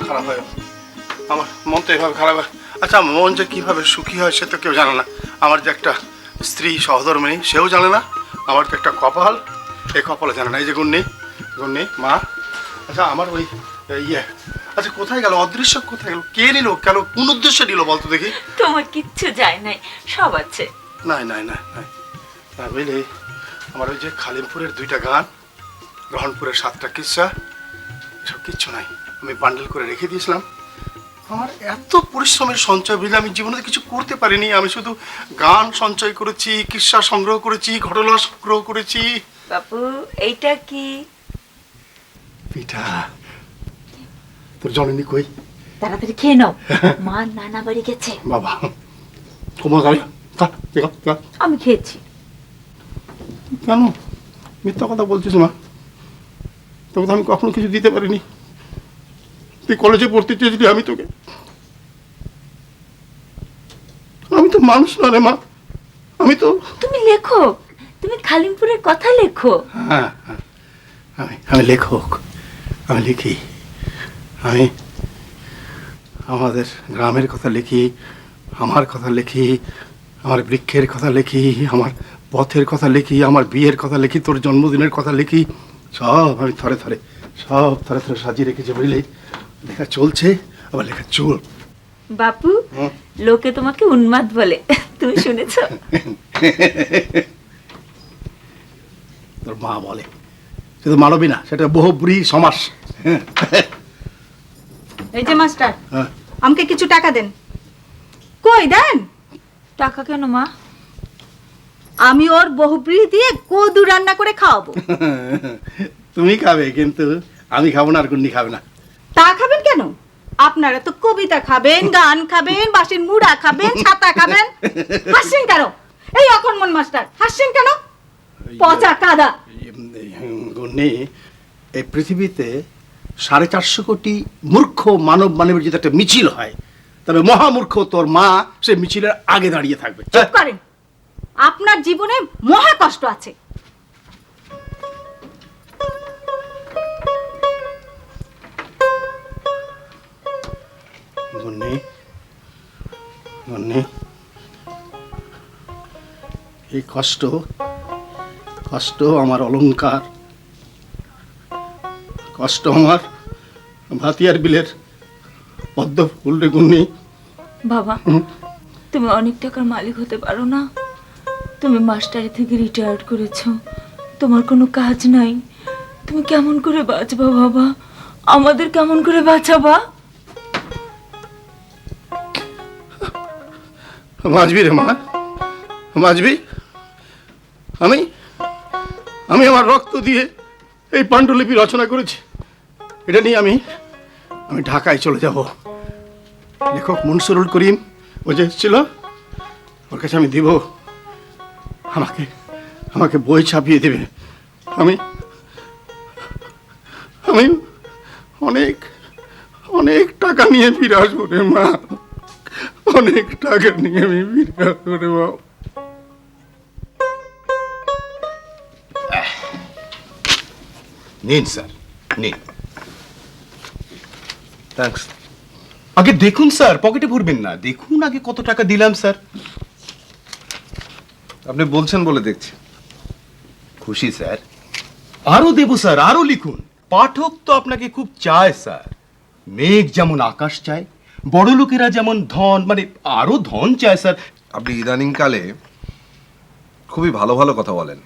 খারাপ হয়, আমার মন তো এভাবে খারাপ হয়। আচ্ছা, মন যে কীভাবে সুখী হয় সে তো কেউ জানে না। আমার যে একটা স্ত্রী সহধর্মিণী সেও জানে না। আমার তো একটা কপাল, এই কপালে জানে না। এই যে গুন্নি, গুন্নি মা। আচ্ছা আমার ওই ইয়ে, আচ্ছা কোথায় গেল, অদৃশ্য কোথায় গেল, কে নিল, কেন, কোন উদ্দেশ্যে নিল বলতো দেখি? তোমার কিচ্ছু যায় নাই, সব আছে। নাই নাই নাই নাই, বুঝলি, আমার ওই যে খালিমপুরের 2টা গান, রহনপুরের 7টা কিচ্ছা, এসব কিচ্ছু নাই। আমি বান্ডেল করে রেখে দিয়েছিলাম। আমার এত পরিশ্রমের সঞ্চয় বুঝলে আমি জীবনে কিছু করতে পারিনি। আমি শুধু গান সঞ্চয় করেছি, কিস্সা সংগ্রহ করেছি, ঘটনা সংগ্রহ করেছি। বাবু এইটা কি? পিঠা। তোর জননী কই? তাড়াতাড়ি খেয়ে নাও, মা নানা বাড়ি গেছে। বাবা তোমার গাড়ি, আমি খেয়েছি। কেন মিথ্যা কথা বলছিস মা? তোকে তো আমি কখনো কিছু দিতে পারিনি। তুই কলেজে পড়তে চেয়েছিলি, আমি তোকে, আমি তো মানুষ না রে মা, আমি তো। তুমি লেখক, তুমি খালিমপুরের কথা লেখো। হ্যাঁ হ্যাঁ, আমি লেখক, আমি লিখি। আমি আমাদের গ্রামের কথা লিখি, আমার কথা লিখি, আমার বৃক্ষের কথা লিখি, আমার পথের কথা লিখি, আমার বিয়ের কথা লিখি, তোর জন্মদিনের কথা লিখি। সব আমি থরে থরে, সব থরে থরে সাজিয়ে রেখেছি বুঝলি। লেখা চলছে, আবার লেখা চল। বাপু, লোকে তোমাকে উন্মাদ বলে, তুমি শুনেছ? তোর মা বলে, শুধু মানবী না, সেটা বহুব্রী সমাস। এই যে মাস্টার, হ্যাঁ, আমাকে কিছু টাকা দেন। কই দেন? টাকা কেন মা? আমি ওর বহুব্রী দিয়ে কদু রান্না করে খাওয়াবো। তুমি খাবে, কিন্তু আমি খাবো না, আর গুন্নি খাবে না। তা খাবেন কেন? আপনারা তো কবিতা খাবেন, গান খাবেন, বাঁশির মুড়া খাবেন, ছাতা খাবেন। হাসছেন কেন? এই অকর্মণ মাস্টার, হাসছেন কেন? পচা কাদা। গুন্নি, এই পৃথিবীতে 450 কোটি মূর্খ মানব মানবের যদি একটা মিছিল হয়, তবে মহামূর্খ তোর মা সে মিছিলের আগে দাঁড়িয়ে থাকবে। চুপ করেন, আপনার জীবনে মহা কষ্ট আছে। গুন্নি, গুন্নি, এই কষ্ট, কষ্ট আমার অলংকার, কষ্ট আমার ভাতিয়ার বিলের পদ্ম ফুল রে গুন্নি। বাবা, তুমি অনেক টাকার মালিক হতে পারো না। তুমি মাস্টারি থেকে রিটায়ার্ড করেছো, তোমার কোনো কাজ নাই। তুমি কেমন করে বাঁচবা বাবা? আমাদের কেমন করে বাঁচাবা? বাঁচবি রে মা, বাঁচবি। আমি আমি আমার রক্ত দিয়ে এই পাণ্ডুলিপি রচনা করেছি। এটা নিয়ে আমি ঢাকায় চলে যাব। লেখক মনসুরুল করিম ও যে ছিল, ওর কাছে আমি দিব, আমাকে আমাকে বই ছাপিয়ে দেবে। আমি আমি অনেক অনেক টাকা নিয়ে ফিরে আসবো রে মা, অনেক টাকা নিয়ে আমি ফিরে আসবো রে মা। নিন স্যার, নিন। থ্যাঙ্কস। আগে দেখুন স্যার, পকেটে ভরবেন না, দেখুন আগে কত টাকা দিলাম স্যার। আপনি বলছেন বলে দেখছি। খুশি স্যার? আরো দেব স্যার, আরো লিখুন। পাঠক তো আপনাকে খুব চায় স্যার। মেঘ যেমন আকাশ চায়, বড় লোকেরা যেমন ধন, মানে আরো ধন চায় স্যার। আপনি ইদানিং কালে খুবই ভালো ভালো কথা বলেন।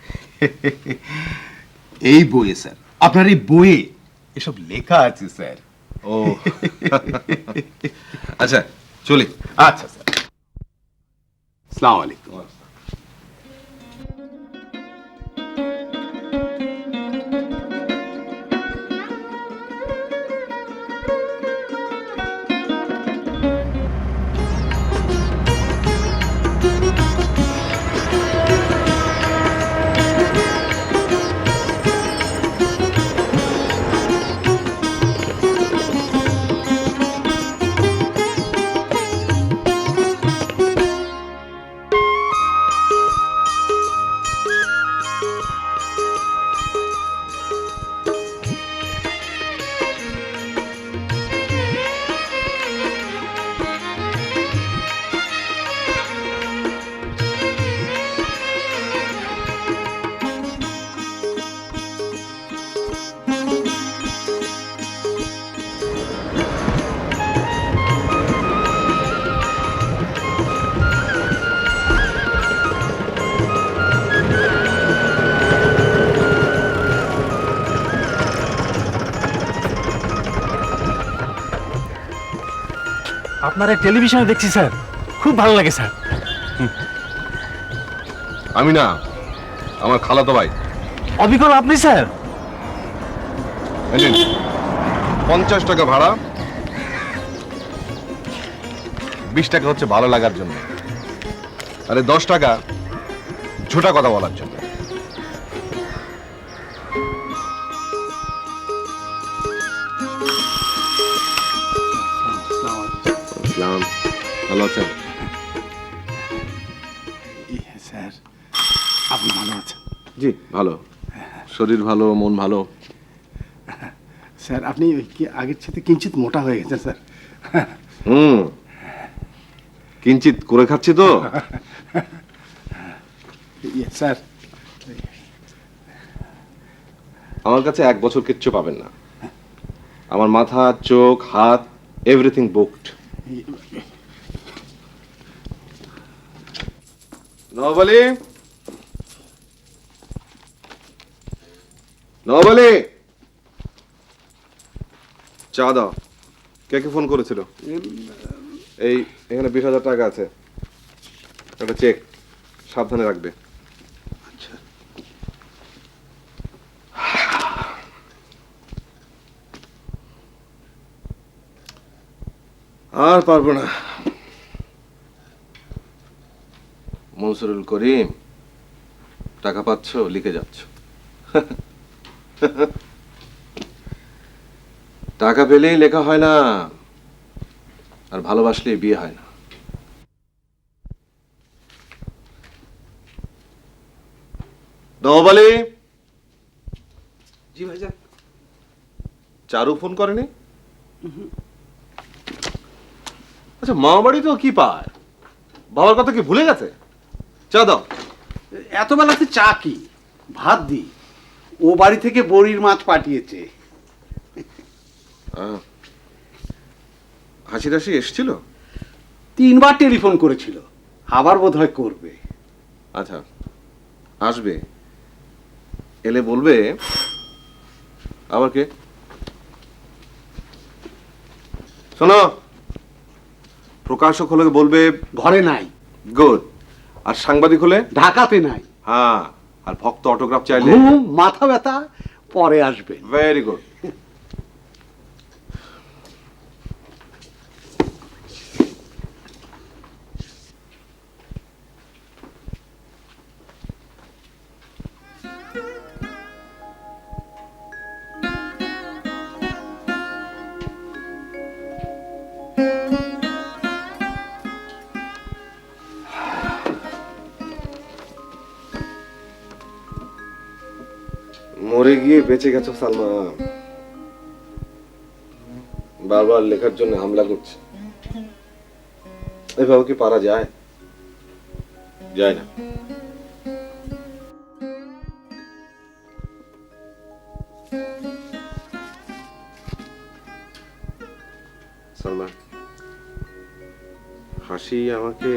এই বইয়ে স্যার, আপনার এই বইয়ে এসব লেখা আছে স্যার। ও আচ্ছা, চলি। আচ্ছা স্যার, আসসালামু আলাইকুম। আপনার টেলিভিশনে দেখছি স্যার, খুব ভালো লাগে স্যার। আমি না, আমার খালাতো ভাই। অবিকল আপনি স্যার? এই নিন, 50 টাকা ভাড়া, 20 টাকা হচ্ছে ভালো লাগার জন্য, আরে 10 টাকা ঝোটা কথা বলার জন্য। আসসালাম, ভালো আছেন? স্যার, আপনি ভালো আছেন? জি ভালো, শরীর ভালো, মন ভালো। স্যার, আপনি ওই কি আগের সাথে কিঞ্চিত মোটা হয়ে গেছেন স্যার। কিঞ্চিত করে খাচ্ছি তো। স্যার, আমার কাছে 1 বছর কিচ্ছু পাবেন না। আমার মাথা, চোখ, হাত, এভরিথিং বুকড। নবালি, নবালি, চা দাও। কে কে ফোন করেছিল? এই এখানে 20,000 টাকা আছে, একটা চেক, সাবধানে রাখবে। আচ্ছা। আর পারবো না। মনসুরুল করিম, টাকা পাচ্ছ, লিখে যাচ্ছ। টাকা পেলেই লেখা হয় না, আর ভালোবাসলেই বিয়ে হয় না। নবালি। জি ভাইজান। চারু ফোন করেনি? আচ্ছা, মামা বাড়ি তো কি পায়, বাবার কথা কি ভুলে গেছে? চা দাও। এত বেলাতে চা কি, ভাত দি। ও বাড়ি থেকে বড়ির মাছ পাঠিয়েছে। হাসি রাশি এসছিল? 3বার টেলিফোন করেছিল, আবার বোধহয় করবে। আচ্ছা, আসবে, এলে বলবে। আবার কে? শোনো, প্রকাশক হলে বলবে ঘরে নাই। গুড। আর সাংবাদিক হলে? ঢাকাতে নাই। হ্যাঁ, আর ভক্ত অটোগ্রাফ চাইলে? ঘুম, মাথা ব্যথা, পরে আসবে। Very good. মরে গিয়ে বেঁচে গেছো সালমা, বারবার লেখার জন্য হামলা করছে। এভাবে কি পারা যায়? যায় না। সালমা, হাসি আমাকে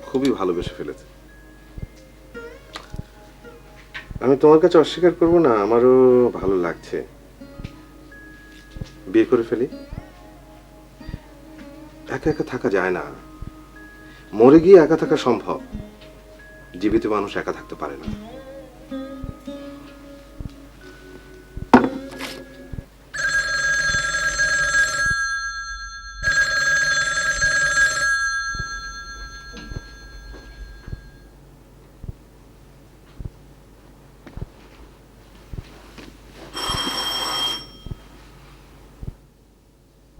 খুবই ভালোবেসে ফেলেছে। আমি তোমার কাছে অস্বীকার করব না, আমারও ভালো লাগছে। বিয়ে করে ফেলি। একা একা থাকা যায় না, মরে গিয়ে একা থাকা সম্ভব, জীবিত মানুষ একা থাকতে পারে না।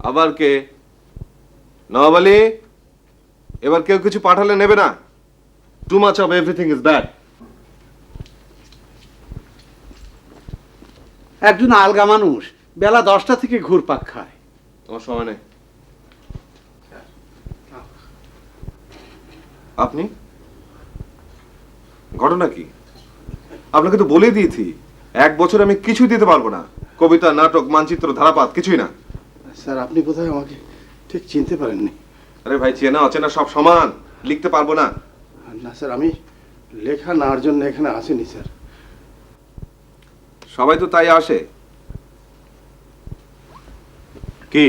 আবার কে? নবালি, এবার কেউ কিছু পাঠালে নেবে না। Too much of everything is bad. একজন আলগা মানুষ বেলা 10টা থেকে ঘুরপাক খায়। তোমার সময় নেই। আপনি? ঘটনা কি? আপনাকে তো বলে দিয়েছি 1 বছর আমি কিছু দিতে পারবো না। কবিতা, নাটক, মানচিত্র, ধারাপাত কিছুই না। স্যার, আপনি বোধহয় আমাকে ঠিক চিনতে পারেননি। আরে ভাই, চেনা অচেনা সব সমান, লিখতে পারবো না। না স্যার, আমি লেখা নেওয়ার জন্য এখানে আসিনি স্যার। সবাই তো তাই আসে। কি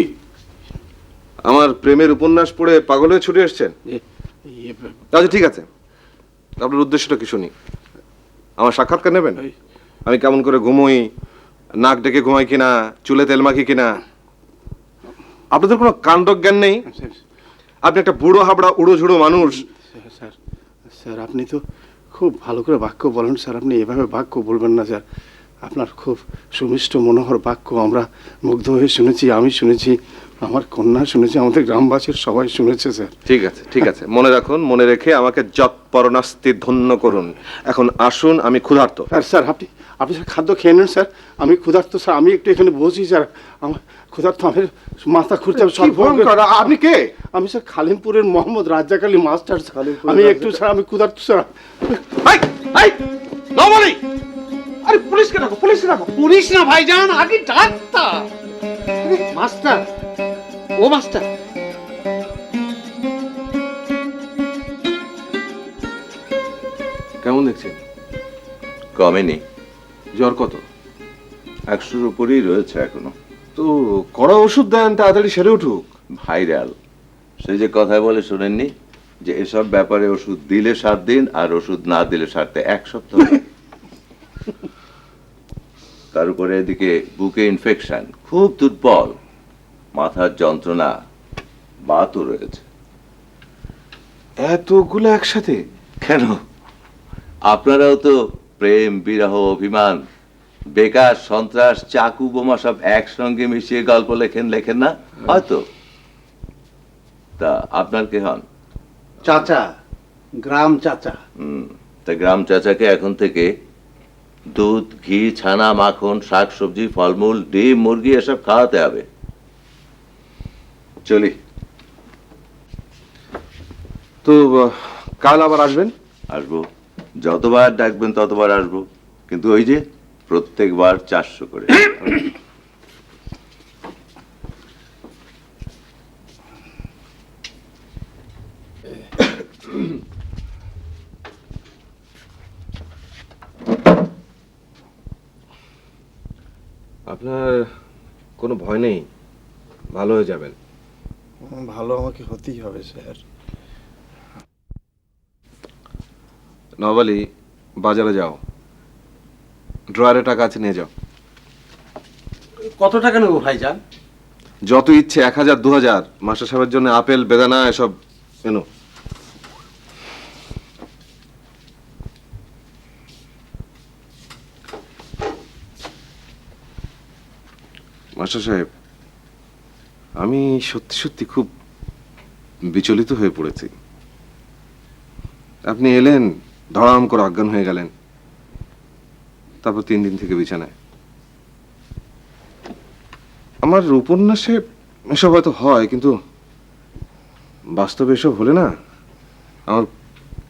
আমার প্রেমের উপন্যাস পড়ে পাগল হয়ে ছুটে এসছেন? ইয়ে, আচ্ছা ঠিক আছে, আপনার উদ্দেশ্যটা কি শুনি। আমার সাক্ষাৎকার নেবেন? আমি কেমন করে ঘুমোই, নাক ডেকে ঘুমাই কিনা, চুলে তেল মাখি কিনা? আপনাদের কোনো কাণ্ড জ্ঞান নেই। আপনি একটা বুড়ো হাবড়া উড়ো ঝুড়ো মানুষ। স্যার স্যার আপনি তো খুব ভালো করে বাক্য বলেন স্যার, আপনি এভাবে বাক্য বলবেন না স্যার। আপনার খুব সুমিষ্ট মনোহর বাক্য আমরা মুগ্ধ হয়ে শুনেছি, আমি শুনেছি, আমার কন্যা শুনেছি, আমাদের গ্রামবাসীর সবাই শুনেছে স্যার। ঠিক আছে ঠিক আছে, মনে রাখুন, মনে রেখে আমাকে যৎপরণাস্তি ধন্য করুন। এখন আসুন, আমি ক্ষুধার্ত। স্যার স্যার আপনি আপনি স্যার খাদ্য খেয়ে নেন স্যার, আমি ক্ষুধার্ত স্যার, আমি একটু এখানে বসি স্যার, আমার ক্ষুধার্ত, আমার মাথা ঘুরছে। আপনি কে? আমি স্যার খালিমপুরের মোহাম্মদ রাজ্জাক আলী মাস্টার স্যার, আমি একটু স্যার, আমি ক্ষুধার্ত স্যার। আরে পুলিশকে ডাকো, পুলিশকে ডাকো। পুলিশ না ভাইজান, আগে ডাক্তার। মাস্টার, ও মাস্টার। কেমন দেখছেন? কমেনি, জ্বর কত? 100-র উপরেই রয়েছে এখনো। তো কড়া ওষুধ দেন, তাড়াতাড়ি সেরে উঠুক। ভাইরাল, সেই যে কথায় বলে শোনেননি যে এসব ব্যাপারে ওষুধ দিলে 7 দিন আর ওষুধ না দিলে সারতে 1 সপ্তাহ লাগে। তার উপরে এদিকে বুকে ইনফেকশন খুব দুর্বল, মাথার যন্ত্রণা, বাতও রয়েছে। এতগুলো একসাথে কেন, আপনারাও তো প্রেম, বিরহ, অভিমান, বেকার, সন্ত্রাস, চাকু, বোমা সব একসঙ্গে মিশিয়ে গল্প লেখেন না হয়তো? তা আপনার কে হন? চাচা, গ্রাম চাচা। তা গ্রাম চাচাকে এখন থেকে দুধ, ঘি, ছানা, মাখন, শাক সবজি, ফলমূল, ডিম, মুরগি এসব খাওয়াতে হবে। চলি। তো কাল আবার আসবেন? আসবো, যতবার ডাকবেন ততবার আসবো, কিন্তু ওই যে প্রত্যেকবার 400 করে। আপনার কোনো ভয় নেই, ভালো হয়ে যাবেন। ভালো আমাকে হতেই হবে স্যার। নবালি, বাজারে যাও, ড্রয়ারে টাকা আছে, নিয়ে যাও। কত টাকা নেবো ভাইজান? যত ইচ্ছে, 1000, 2000। মাস্টার সাহেবের জন্য আপেল, বেদানা এসব এনো। মাস্টার সাহেব, আমি সত্যি সত্যি খুব বিচলিত হয়ে পড়েছি। আপনি এলেন, ধড়াম করে অজ্ঞান হয়ে গেলেন, তারপর 3 দিন থেকে বিছানায়। আমার উপন্যাসে এসব হয়তো হয়, কিন্তু বাস্তবে এসব হলে না আমার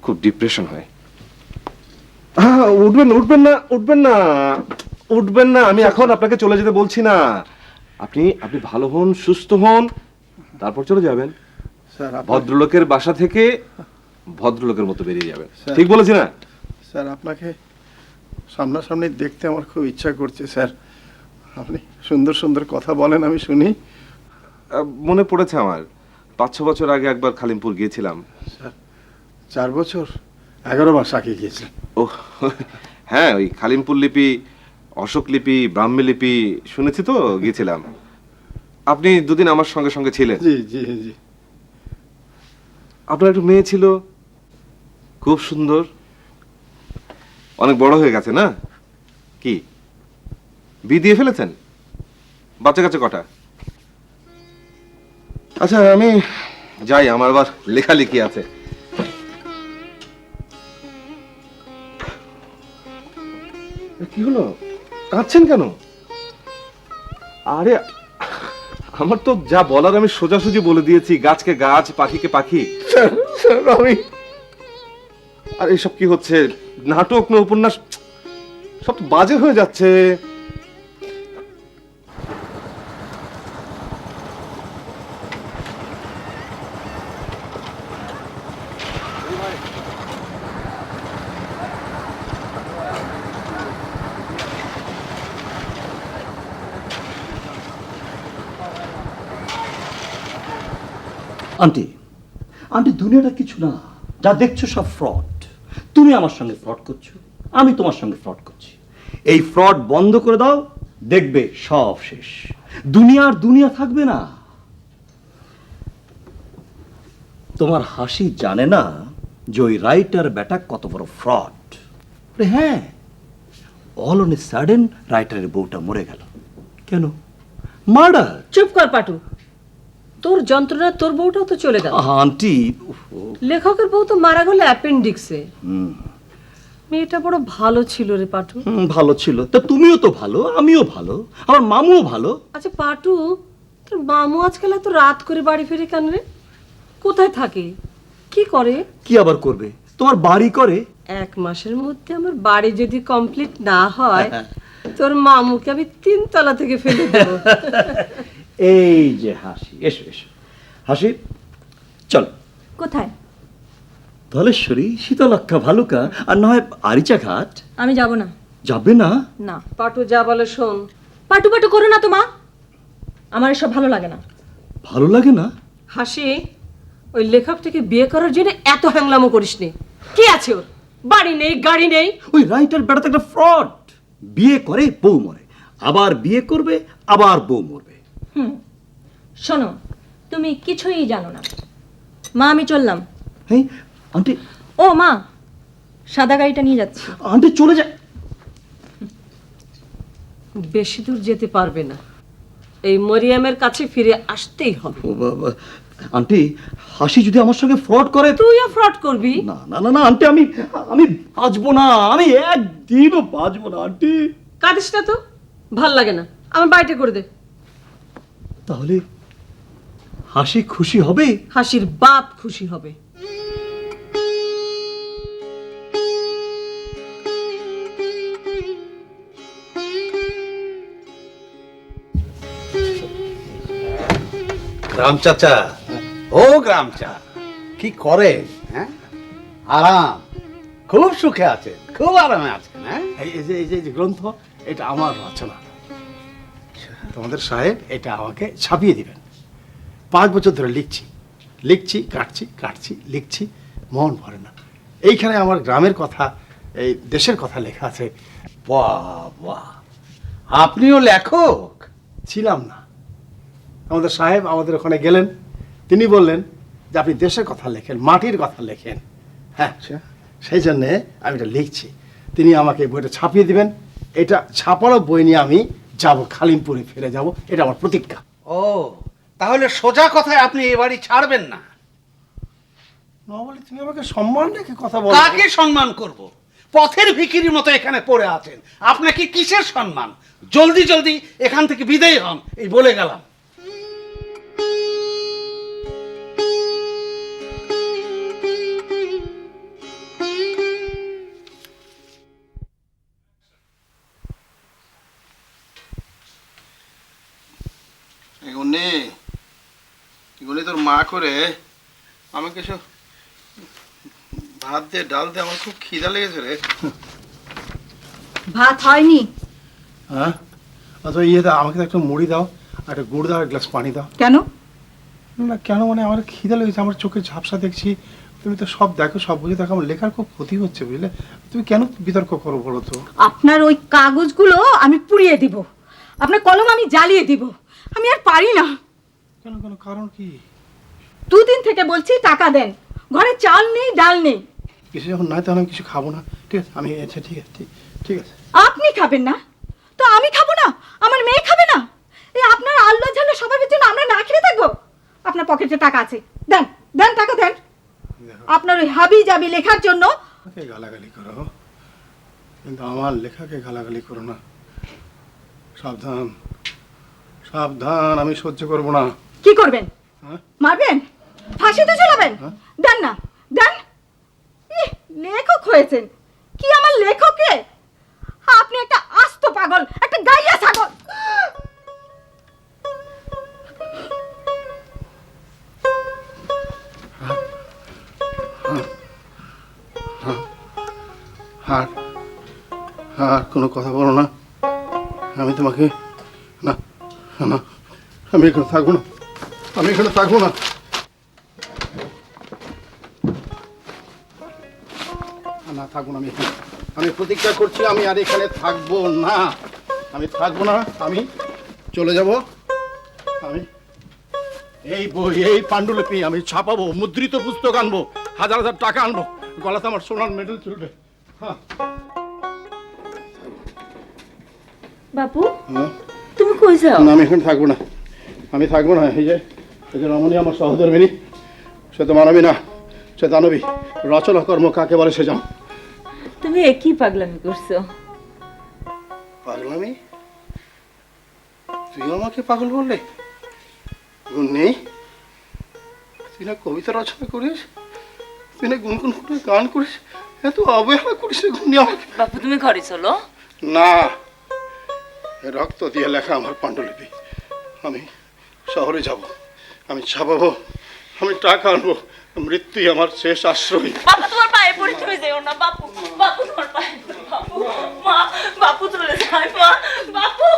খুব ডিপ্রেশন হয়। উঠবেন উঠবেন না, উঠবেন না, উঠবেন না, আমি এখন আপনাকে চলে যেতে বলছি না। আপনি আপনি ভালো হন, সুস্থ হন, তারপর চলে যাবেন। স্যার ভদ্রলোকের বাসা থেকে ভদ্রলোকের মতো বেরিয়ে যাবেন। স্যার। ঠিক বলেছি না? স্যার আপনাকে সামনাসামনি দেখতে আমার খুব ইচ্ছা করছে স্যার, আপনি সুন্দর সুন্দর কথা বলেন, আমি শুনি। মনে পড়েছে আমার, 5-6 বছর আগে একবার খালিমপুর গিয়েছিলাম। স্যার 4 বছর, 11 মাস আগে গিয়েছিলেন? ও হ্যাঁ, ওই খালিমপুর লিপি, অশোক লিপি, ব্রাহ্মী লিপি শুনেছি তো, গিয়েছিলাম। আপনি 2 দিন আমার সঙ্গে সঙ্গে ছিলেন। জি জি জি। আপনার একটু মেয়ে ছিল, খুব সুন্দর, অনেক বড় হয়ে গেছে না? কি বিয়ে দিয়ে ফেলেছেন? বাচ্চা কাচ্চা কটা? আচ্ছা আমি যাই, আমার আবার লেখালেখি আছে। কি হলো, কাঁদছেন কেন? আরে আমার তো যা বলার আমি সোজাসুজি বলে দিয়েছি, গাছকে গাছ, পাখিকে পাখি। আমি আর এসব কি হচ্ছে? নাটক না উপন্যাস, সব তো বাজে হয়ে যাচ্ছে। আন্টি আন্টি দুনিয়াটা কিছু না, যা দেখছো সব ফ্রড। তুমি আমার সঙ্গে ফ্রড করছো, আমি তোমার সঙ্গে ফ্রড করছি। এই ফ্রড বন্ধ করে দাও, দেখবে সব শেষ, দুনিয়ার দুনিয়া থাকবে না। তোমার হাসি জানে না যে ওই রাইটার বেটা কত বড় ফ্রড। হ্যাঁ, অল অন এ সাডেন রাইটারের বউটা মরে গেল। কেন? মার্ডার। চুপ কর পাটু, তোর যন্ত্রণা তোর বউটাও তো চলে গেল। আন্টি, লেখকের বউ তো মারা গেল অ্যাপেন্ডিক্সে। মেয়েটা বড় ভালো ছিল রে পাটু। ভালো ছিল তা তুমিও তো ভালো, আমিও ভালো, আমার মামুও ভালো। আচ্ছা পাটু, তোর মামু আজকাল এত রাত করে বাড়ি ফিরে কেন রে? কোথায় থাকে, কি করে? কি আবার করবে, তোমার বাড়ি করে। 1 মাসের মধ্যে আমার বাড়ি যদি কমপ্লিট না হয় তোর মামুকে আমি 3 তলা থেকে ফেলে দেবো। এই যে হাসি, এসো এসো হাসি, চল। কোথায়? ধলেশ্বরী, শীতলক্ষা, ভালুকা, আর না হয় আরিচা ঘাট। আমি যাব না। যাবে না? না। পাটু যা বলে শোন। পাটু পাটু করো না তো মা, আমার এসব ভালো লাগে না। ভালো লাগে না? হাসি, ওই লেখকটাকে বিয়ে করার জন্য এত হ্যাংলামো করিস নে। কি আছে ওর? বাড়ি নেই, গাড়ি নেই। ওই রাইটার বেটা তো একটা ফ্রড। বিয়ে করে বউ মরে, আবার বিয়ে করবে, আবার বউ মরবে। শোনো, তুমি কিছুই জানো না। মা আমি চললাম। হ্যাঁ আন্টি। ও মা, সাদা গাড়িটা নিয়ে যাচ্ছি। আন্টি চলে যায়। বেশি দূর যেতে পারবে না, এই মরিয়মের কাছে ফিরে আসতেই হবে। ও বাবা, আন্টি হাসি যদি আমার সঙ্গে ফ্রড করে, তুইও ফ্রড করবি? না না না না আন্টি, আমি বাঁচবো না, আমি একদিনও বাঁচবো না আন্টি। কাঁদিস না তো, ভাল লাগে না, আমার বাড়িটা করে দে। তাহলে হাসি খুশি হবে? হাসির বাপ খুশি হবে। গ্রাম চাচা, ও গ্রাম চা, কি করে? হ্যাঁ, আরাম, খুব সুখে আছেন, খুব আরামে আছেন। হ্যাঁ, এই যে গ্রন্থ, এটা আমার রচনা। তোমাদের সাহেব এটা আমাকে ছাপিয়ে দিবেন। 5 বছর ধরে লিখছি, কাটছি, লিখছি, মন ভরে না। এইখানে আমার গ্রামের কথা, এই দেশের কথা লেখা আছে। বাহ বাহ, আপনিও লেখক? ছিলাম না। আমাদের সাহেব আমাদের ওখানে গেলেন, তিনি বললেন যে আপনি দেশের কথা লেখেন, মাটির কথা লেখেন। হ্যাঁ, সেই জন্যে আমি এটা লিখছি। তিনি আমাকে বইটা ছাপিয়ে দিবেন। এটা ছাপানো বই নিয়ে আমি যাব, খালিমপুরে ফিরে যাব, এটা আমার প্রতিজ্ঞা। ও, তাহলে সোজা কথায় আপনি এ বাড়ি ছাড়বেন না? না বলে তুমি আমাকে সম্মান রেখে কথা বল। কাকে সম্মান করব? পথের ভিখিরির মতো এখানে পড়ে আছেন, আপনাকে কিসের সম্মান? জলদি জলদি এখান থেকে বিদায় হন, এই বলে গেলাম। এগুলি তোর মা করে আমাকে সব ভাত দিয়ে ডাল দিয়ে, আমার খুব খিদা লেগেছে রে। ভাত হয়নি? হ্যাঁ, অথবা দাও, আমাকে তো একটা মুড়ি দাও, আর একটা গুড় দাও, এক গ্লাস পানি দাও। কেন? না কেন মানে, আমার খিদা লেগেছে, আমার চোখে ঝাপসা দেখছি। তুমি তো সব দেখো, সব বুঝে দেখো, আমার লেখার খুব ক্ষতি হচ্ছে, বুঝলে? তুমি কেন বিতর্ক করো বলো তো? আপনার ওই কাগজগুলো আমি পুড়িয়ে দিব, আপনার কলম আমি জ্বালিয়ে দিব। আমি আর পারি না। কেন কেন, কারণ কি? 2 দিন থেকে বলছি টাকা দেন, ঘরে চাল নেই, ডাল নেই। কিছু যখন নাই তখন আমি কিছু খাবো না। ঠিক আছে, আমি আচ্ছা ঠিক আছে, ঠিক আছে। আপনি খাবেন না তো আমি খাবো না? আমার মেয়ে খাবে না? এই আপনার আল্লাহ ঝাল্লা স্বভাবের জন্য আমরা না খেয়ে থাকবো? আপনার পকেটে টাকা আছে, দেন দেন, টাকা দেন। আপনার ওই হাবি জাবি লেখার জন্য গালাগালি করো, কিন্তু আমার লেখাকে গালাগালি করো না। সাবধান সাবধান, আমি সহ্য করবো না। কি করবেন? হ্যাঁ? মারবেন? ফাঁসিতে ঝোলাবেন? হ্যাঁ? দেন না, দেন। লেখক হয়েছেন কি আমার লেখকে? আপনি একটা আস্ত পাগল, একটা গাইয়া ছাগল। আর আর কোনো কথা বলো না। আমি তোমাকে না না, আমি এখানে থাকবো না, আমি এখানে থাকবো না। না থাকবো না আমি প্রতিজ্ঞা করছি আমি আর এখানে থাকবো না, আমি থাকবো না, আমি চলে যাব। আমি এই বই, এই পাণ্ডুলিপি আমি ছাপাবো, মুদ্রিত পুস্তক আনবো, হাজার হাজার টাকা আনবো, গলাতে আমার সোনার মেডেল চলবে। হ্যাঁ। বাপু তুমি কই যাও? না, আমি এখানে থাকবো না, আমি থাকবো না। এই যে রমণী আমার সহধর্মিনী, সে তো মানবী না, সে দানবী। রচনা কর্ম কাকে বলে সে যাও। তুমি একই পাগলামি করছো। পাগলামি? তুই আমাকে পাগল বললে? গুণ নেই? তুই না কবিতা রচনা করিস, তুই না গুনগুন করে গান করিস, এত অবহেলা করিস গুণ নিয়ে আমাকে। বাপু তুমি ঘরে চলো। না, রক্ত দিয়ে লেখা আমার পাণ্ডুলিপি, আমি শহরে যাব, আমি ছাপাবো, আমি টাকা আনবো, মৃত্যুই আমার শেষ আশ্রয়। বাপু তোমার পায়ে পড়ি, তুমি যেও না বাপু, বাপু তোমার পায়ে পড়ি বাপু, মা বাপু চলে যায় মা, বাপু।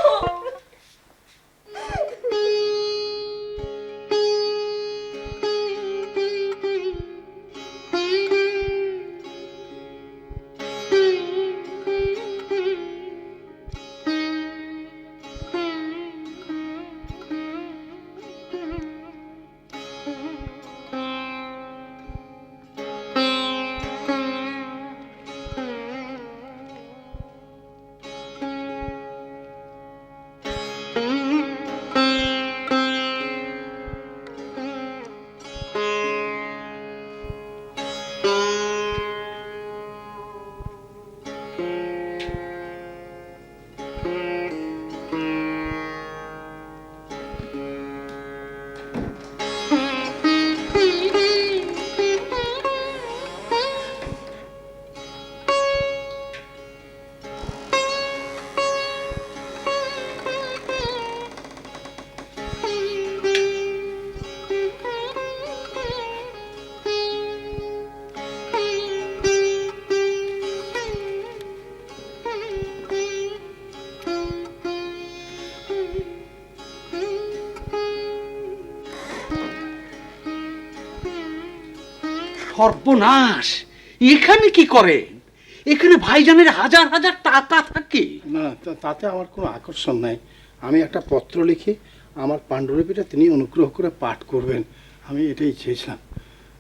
সর্বনাশ, এখানে কি করেন? এখানে ভাইজানের হাজার হাজার টাকা থাকে। না, তাতে আমার কোনো আকর্ষণ নাই। আমি একটা পত্র লিখি, আমার পাণ্ডুলিপিটা তিনি অনুগ্রহ করে পাঠ করবেন, আমি এটাই চেয়েছিলাম।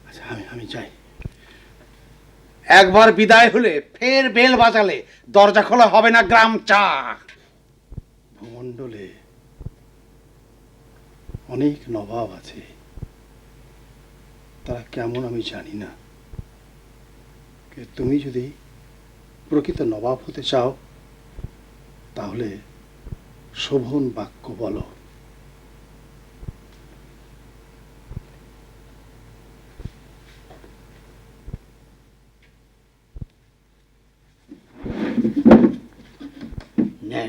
আচ্ছা, আমি যাই। একবার বিদায় হলে ফের বেল বাজালে দরজা খোলা হবে না গ্রাম চা। ভূমণ্ডলে অনেক নবাব আছে, তারা কেমন আমি জানি না। তুমি যদি প্রকৃত নবাব হতে চাও তাহলে শোভন বাক্য বলো।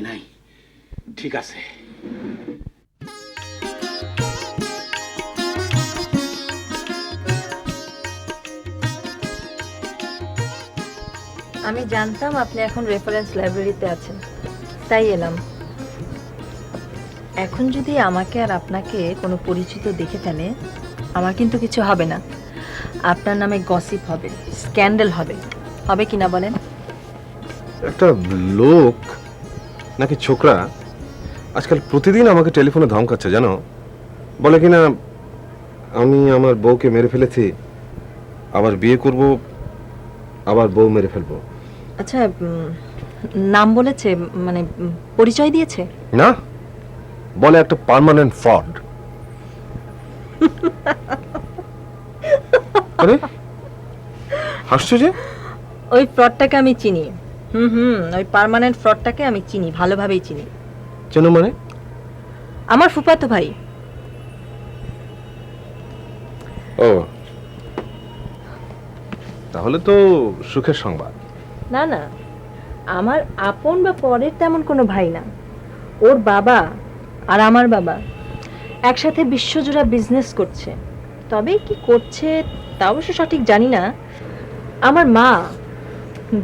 নাই, ঠিক আছে। আমি জানতাম আপনি এখন রেফারেন্স লাইব্রেরিতে আছেন, তাই এলাম। এখন যদি আমাকে আর আপনাকে কোনো পরিচিত দেখে ফেলে, আমার কিন্তু কিছু হবে না। আপনার নামে গসিপ হবে, স্ক্যান্ডাল হবে, হবে কিনা বলেন? একটা লোক নাকি ছোকরা আজকাল প্রতিদিন আমাকে টেলিফোনে ধমকাচ্ছে, জানো? বলে কিনা আমি আমার বউকে মেরে ফেলেছি, আবার বিয়ে করব, আবার বউ মেরে ফেলবো। আচ্ছা, নাম বলেছে, মানে পরিচয় দিয়েছে? না, বলে একটা পার্মানেন্ট ফ্রড। আরে হাসছো যে? ওই ফ্রডটাকে আমি চিনি। ওই পার্মানেন্ট ফ্রডটাকে আমি চিনি, ভালোভাবেই চিনি। চেনো মানে? আমার ফুফাতো ভাই। ও, তাহলে তো সুখের সংবাদ। না না, আমার আপন বা পরের তেমন কোনো ভাই না। ওর বাবা আর আমার বাবা একসাথে বিশ্বজোড়া বিজনেস করছে, তবে কি করছে তা অবশ্য সঠিক জানি না। আমার মা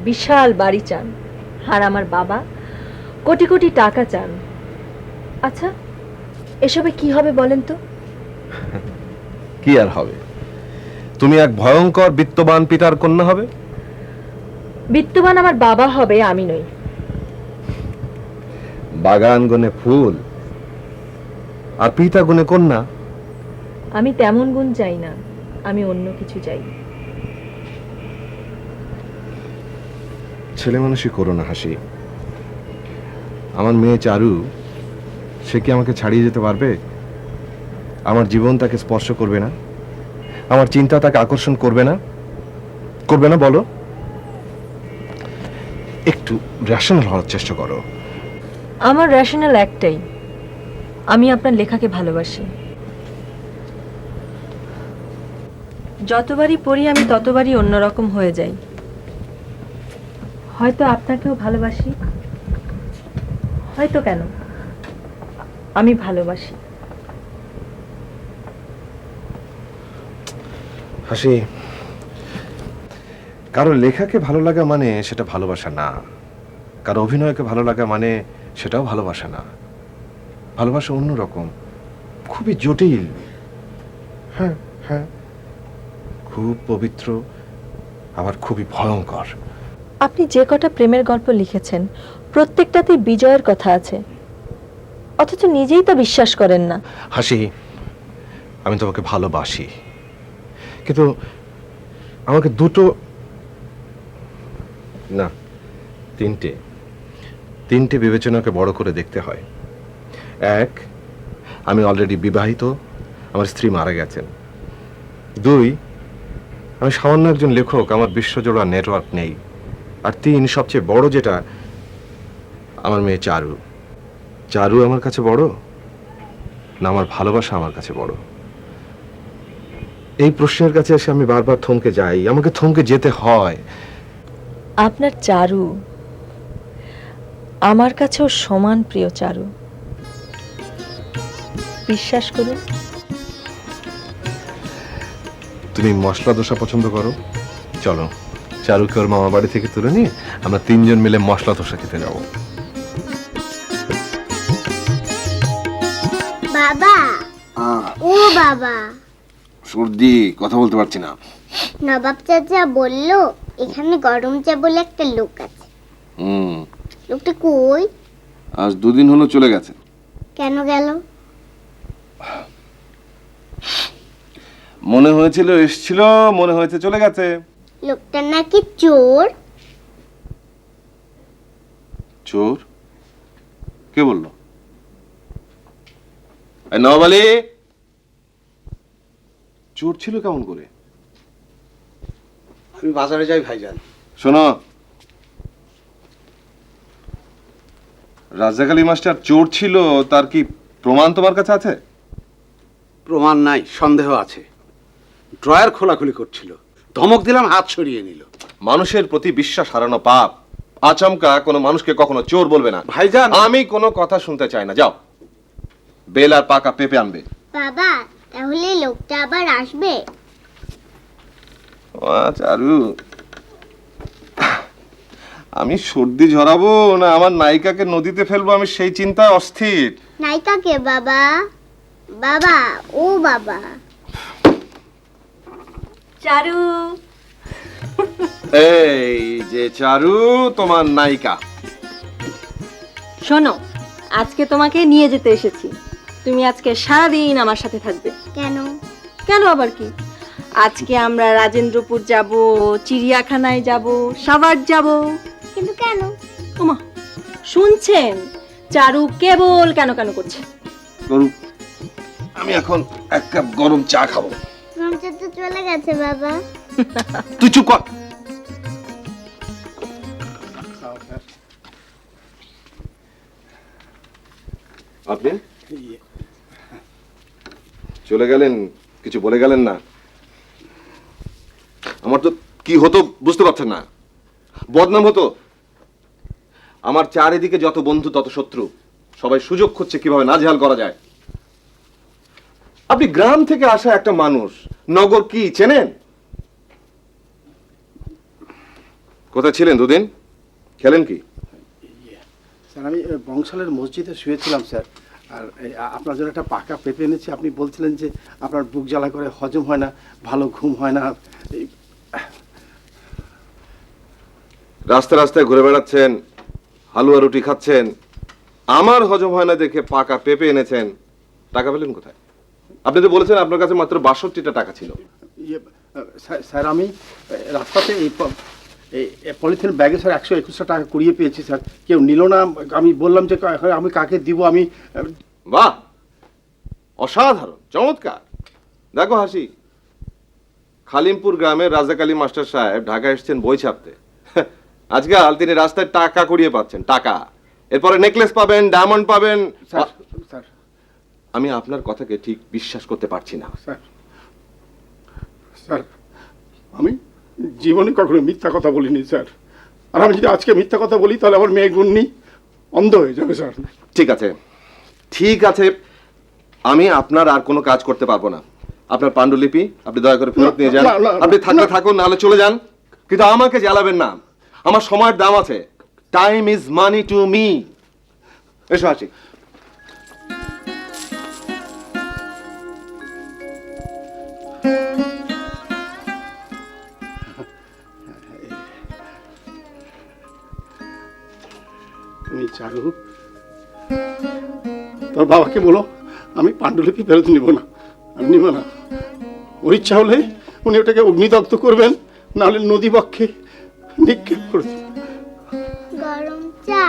বিশাল বাড়ি চান, আর আমার বাবা কোটি কোটি টাকা চান। আচ্ছা, এসবে কি হবে বলেন তো? কি আর হবে, তুমি এক ভয়ঙ্কর বিত্তবান পিতার কন্যা হবে, বিত্তবান আমার বাবা হবে, আমি নই। বাগান গুনে ফুল আর পিতা গুনে কন্যা। আমি তেমন গুণ চাই না, আমি অন্য কিছু চাই। ছেলে মানুষই করো না হাসি। আমার মেয়ে চারু, সে কি আমাকে ছাড়িয়ে যেতে পারবে? আমার জীবন তাকে স্পর্শ করবে না? আমার চিন্তা তাকে আকর্ষণ করবে না? করবে না বলো? একটু রেশনাল হওয়ার চেষ্টা করো। আমার রেশনাল একটাই, আমি আপনার লেখাকে ভালোবাসি। যতবারই পড়ি আমি ততবারই অন্যরকম হয়ে যাই। হয়তো আপনাকেও ভালোবাসি, হয়তো কেন, আমি ভালোবাসি। হাসি, কারো লেখাকে ভালো লাগা মানে সেটা ভালোবাসা না, কারো অভিনয়কে ভালো লাগা মানে সেটাও ভালোবাসা না। ভালোবাসা অন্যরকম, খুবই জটিল। হ্যাঁ হ্যাঁ, খুব পবিত্র, আবার খুবই ভয়ঙ্কর। আপনি যে কটা প্রেমের গল্প লিখেছেন প্রত্যেকটাতেই বিজয়ের কথা আছে, অথচ নিজেই তা বিশ্বাস করেন না। হাসি, আমি তোমাকে ভালোবাসি, কিন্তু আমাকে দুটো না তিনটে বিবেচনাকে বড় করে দেখতে হয়। এক, আমি অলরেডি বিবাহিত, আমার স্ত্রী মারা গেছেন। দুই, আমি সামান্য একজন লেখক, আমার বিশ্বজোড়া নেটওয়ার্ক নেই। আর তিন, সবচেয়ে বড় যেটা, আমার মেয়ে চারু। চারু আমার কাছে বড় না আমার ভালোবাসা আমার কাছে বড়? এই প্রশ্নের কাছে এসে আমি বারবার থমকে যাই, আমাকে থমকে যেতে হয়। আপনার চারু আমার কাছেও সমান প্রিয়। চারু, বিশ্বাস করুন। তুমি মশলা দোসা পছন্দ করো, চলো চারুকে ওর মামা বাড়ি থেকে তুলে নিয়ে আমরা তিনজন মিলে মশলা দোসা খেতে যাব। বাবা, ও বাবা, সর্দি, কথা বলতে পারছি না। নবাব চাচা বলল এখানে গরম চা বলে একটা লোক আছে। লোকটা কই? আজ 2 দিন হলো চলে গেছে। কেন গেল? মনে হয়েছিল এসেছিল, মনে হয়েছে চলে গেছে। লোকটা নাকি চোর। চোর? কে বলল? নবাব আলী, চোর ছিল কেমন করে? আমি বাজারে যাই ভাইজান। শোনো, রাজ্জাক আলী মাস্টার চোর ছিল, তার কি প্রমাণ তোমার কাছে আছে? প্রমাণ নাই, সন্দেহ আছে। ড্রয়ার খোলাখুলি করছিল, ধমক দিলাম, হাত সরিয়ে নিল। মানুষের প্রতি বিশ্বাস হারানো পাপ। আচমকা কোনো মানুষকে কখনো চোর বলবে না। ভাইজান, আমি কোনো কথা শুনতে চাই না। যাও, বেল আর পাকা পেঁপে আনবে। বাবা, তাহলে লোকটা আবার আসবে? চারু, আমি সর্দি ঝরাবো না আমার নায়িকাকে নদীতে ফেলবো, আমি সেই চিন্তায় অস্থির। নায়িকাকে বাবা? বাবা, ও বাবা। চারু, এই যে চারু, তোমার নায়িকা। শোনো, আজকে তোমাকে নিয়ে যেতে এসেছি। তুমি আজকে সারাদিন আমার সাথে থাকবে। কেন? কেন আবার কি? আজকে আমরা রাজেন্দ্রপুর যাব, চিড়িয়াখানায় যাব, সাভার যাব। কিন্তু কেন? ওমা, শুনছেন? চারু কেবল কেন কেন করছে। করুক, আমি এখন 1 কাপ গরম চা খাবো। গরম চা তো চলে গেছে বাবা। তুই চুপ কর। আপনি চলে গেলেন, কিছু বলে গেলেন না। আমার তো কি হতো বুঝতে পারছেন না। বদনাম হতো। আমার চারিদিকে যত বন্ধু তত শত্রু, সবাই সুযোগ খুঁজছে কিভাবে নাজেহাল করা যায়। আপনি গ্রাম থেকে আসা একটা মানুষ, নগর কি চেনেন? কোথায় ছিলেন 2 দিন? খেলেন কি? স্যার, আমি বংশালের মসজিদে শুয়েছিলাম স্যার। আর আপনার জন্য একটা পাকা পেঁপে এনেছি। আপনি বলছিলেন যে আপনার বুক জ্বালা করে, হজম হয় না, ভালো ঘুম হয় না। রাস্তায় রাস্তায় ঘুরে বেড়াচ্ছেন, হালুয়া রুটি খাচ্ছেন, আমার হজম হয় না দেখে পাকা পেঁপে এনেছেন, টাকা পেলেন কোথায়? আপনি তো বলেছেন আপনার কাছে মাত্র 62টা টাকা ছিল। স্যার আমি রাস্তাতে এই পলিথিন ব্যাগে স্যার 121টা টাকা কুড়িয়ে পেয়েছি স্যার, কেউ নিল না। আমি বললাম যে আমি কাকে দিব। আমি বাহ, অসাধারণ, চমৎকার। দেখো হাসি, খালিমপুর গ্রামের রাজাক আলী মাস্টার সাহেব ঢাকা এসেছেন বই ছাপতে। আজকাল তিনি রাস্তায় টাকা কুড়িয়ে পাচ্ছেন, টাকা। এরপরে নেকলেস পাবেন, ডায়মন্ড পাবেন। স্যার স্যার আমি আপনার কথাকে ঠিক বিশ্বাস করতে পারছি না। স্যার স্যার আমি জীবনে কখনো মিথ্যা কথা বলিনি স্যার। আর আমি যদি আজকে মিথ্যা কথা বলি তাহলে আমার মেয়ে গুন্নি অন্ধ হয়ে যাবে স্যার। ঠিক আছে, ঠিক আছে, আমি আপনার আর কোনো কাজ করতে পারবো না। আপনার পাণ্ডুলিপি আপনি দয়া করে ফেরত নিয়ে যান। আপনি থাকলে থাকুন, নাহলে চলে যান, কিন্তু আমাকে জ্বালাবেন না। আমার সময়ের দাম আছে। Time is money to me. এসো আসি। তুমি চারু, তোর বাবাকে বলো আমি পাণ্ডুলিপি ফেরত নিব না, আমি নিব না। ওর ইচ্ছা হলে উনি ওটাকে অগ্নিদগ্ধ করবেন, নাহলে নদী বক্ষে নিক্ষেপ করে দেবেন। গরম চা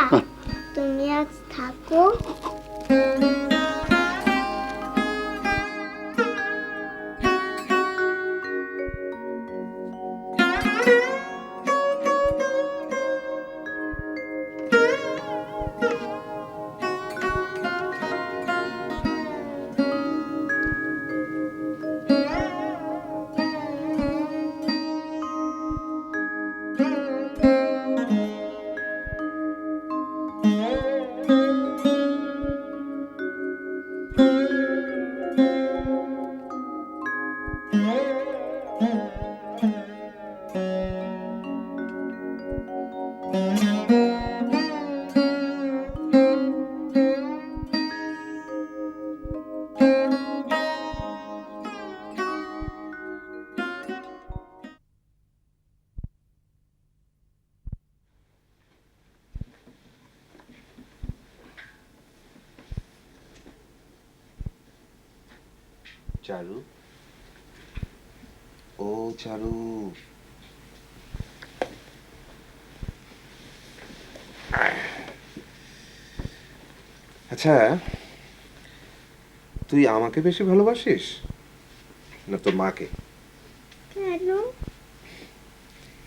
তুমি আজ থাকো। চারু, ও চারু, আচ্ছা তুই আমাকে বেশি ভালোবাসিস না তোর মাকে? কেন?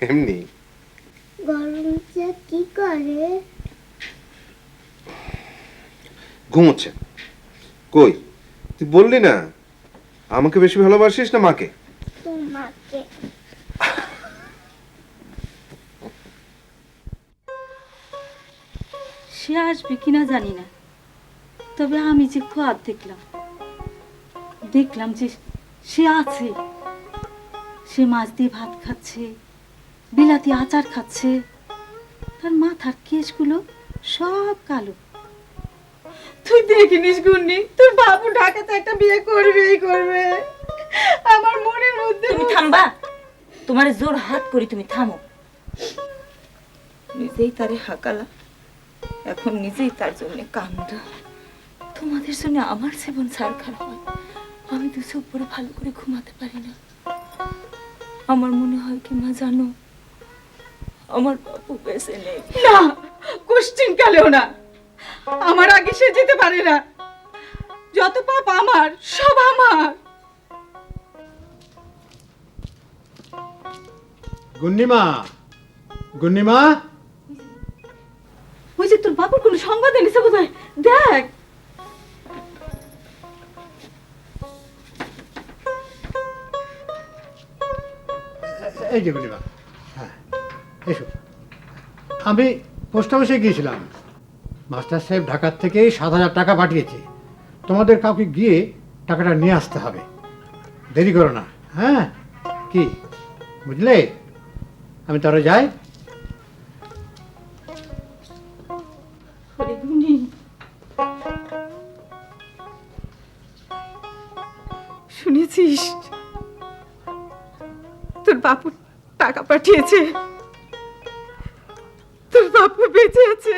এমনি। গরম চা কি করে? ঘুমোচ্ছে। কই, তুই বললি না আমাকে বেশি ভালোবাসিস না মাকে? তোমাকে। সে আসবে কিনা জানি না, তবে আমি যে খোয়াব দেখলাম যে সে আছে। সে মাছ দিয়ে ভাত খাচ্ছে, বিলাতি আচার খাচ্ছে, তার মাথার কেশগুলো সব কালো। তুই দেখিনিস গুন্নি, তোর বাবু ঢাকাতে একটা বিয়ে করবেই করবে। আমার মনের মধ্যে তুমি থামবা? তোমার জোর হাত করি, তুমি থামো। নিজেই তারে হাকালা, এখন নিজেই তার জন্য কান্দা। তোমাদের জন্য আমার জীবন ছাড়খার হয়। আমি তো চোখ পরে ভালো করে ঘুমাতে পারি না। আমার মনে হয় কি মা জানো, আমার বাবু বেঁচে নেই। না, কোশ্চিন কালেও না। আমার আগে সে যেতে পারে না। যত পাপ আমার, সব আমার। গুন্নিমা, গুন্নিমা, ওই যে তোর বাবুর কোনো সংবাদ এনেছে বোধহয়, দেখ। এই যে গুন্নিমা, হ্যাঁ এসো। আমি পোস্ট অফিসে গিয়েছিলাম, মাস্টার সাহেব ঢাকার থেকে 7,000 টাকা পাঠিয়েছে। তোমাদের কাউকে গিয়ে টাকাটা নিয়ে আসতে হবে, দেরি করো না। হ্যাঁ, কি বুঝলে? আমি তারা যাই। শুনেছিস তোর বাবু টাকা পাঠিয়েছে? বাপু বেঁচে আছে।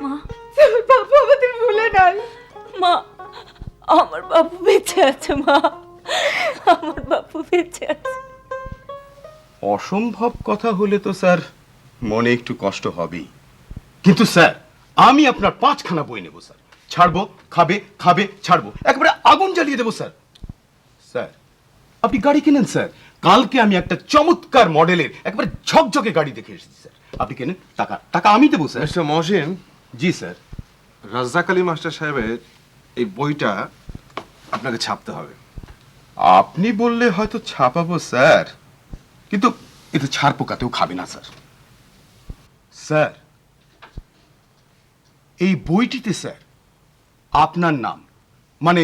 মা, তোর বাপু আমাদের ভুলে নাই। মা, আমার বাবু বেঁচে আছে। মা, আমার বাবু বেঁচে আছে। অসম্ভব কথা হলে তো স্যার মনে একটু কষ্ট হবেই, কিন্তু স্যার আমি আপনার 5খানা বই নেব স্যার। ছাড়বো, খাবে, খাবে, ছাড়বো, একেবারে আগুন জ্বালিয়ে দেবো স্যার। স্যার আপনি গাড়ি কিনেন স্যার, কালকে আমি একটা চমৎকার মডেলের একেবারে ঝকঝকে গাড়ি দেখে এসেছি স্যার। আপনি কেনেন, টাকা টাকা আমি দেবো স্যার। মিস্টার মহসিন, জি স্যার। রাজ্জাক আলী মাস্টার সাহেবের এই বইটা আপনাকে ছাপতে হবে। আপনি বললে হয়তো ছাপাবো স্যার, কিন্তু এতে ছাড় পোকাতেও খাবে না স্যার। স্যার এই বইটিতে স্যার আপনার নাম, মানে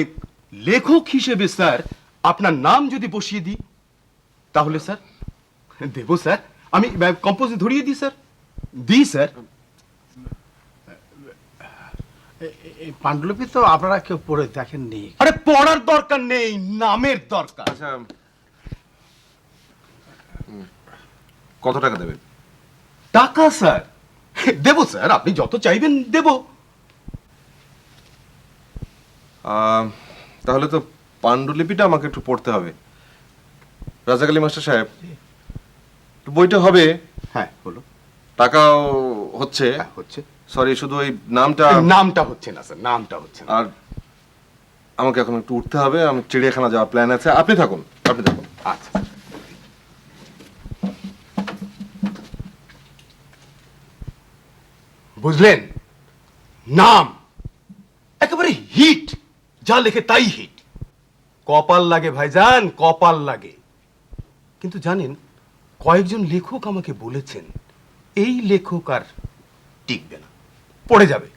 লেখক হিসেবে স্যার আপনার নাম যদি বসিয়ে দিই তাহলে স্যার দেবো স্যার। আমি কম্পোজে ধরিয়ে দিই স্যার, দিই স্যার। এই পাণ্ডুলিপি তো আপনারা কেউ পড়ে দেখেননি। আরে পড়ার দরকার নেই, নামের দরকার। আচ্ছা, কত টাকা দেবেন? টাকা স্যার দেবো স্যার, আপনি যত চাইবেন দেবো। তাহলে তো পাণ্ডুলিপিটা আমাকে একটু পড়তে হবে। রাজ্জাক আলী মাস্টার সাহেব, বইটা হবে? হ্যাঁ হলো। টাকাও হচ্ছে? হ্যাঁ হচ্ছে। সরি, শুধু ওই নামটা হচ্ছে না স্যার, নামটা হচ্ছে না। আর আমাকে এখন একটু উঠতে হবে, আমি চিড়িয়াখানা যাওয়ার প্ল্যান আছে। আপনি থাকুন, আপনি থাকুন। আচ্ছা, বুঝলেন? নাম একেবারে হিট, যা লেখে তাই হিট। কপাল লাগে ভাইজান, কপাল লাগে। কিন্তু জানেন, কয়েকজন লেখক আমাকে বলেছেন এই লেখক আর টিকবে না, পড়ে যাবে।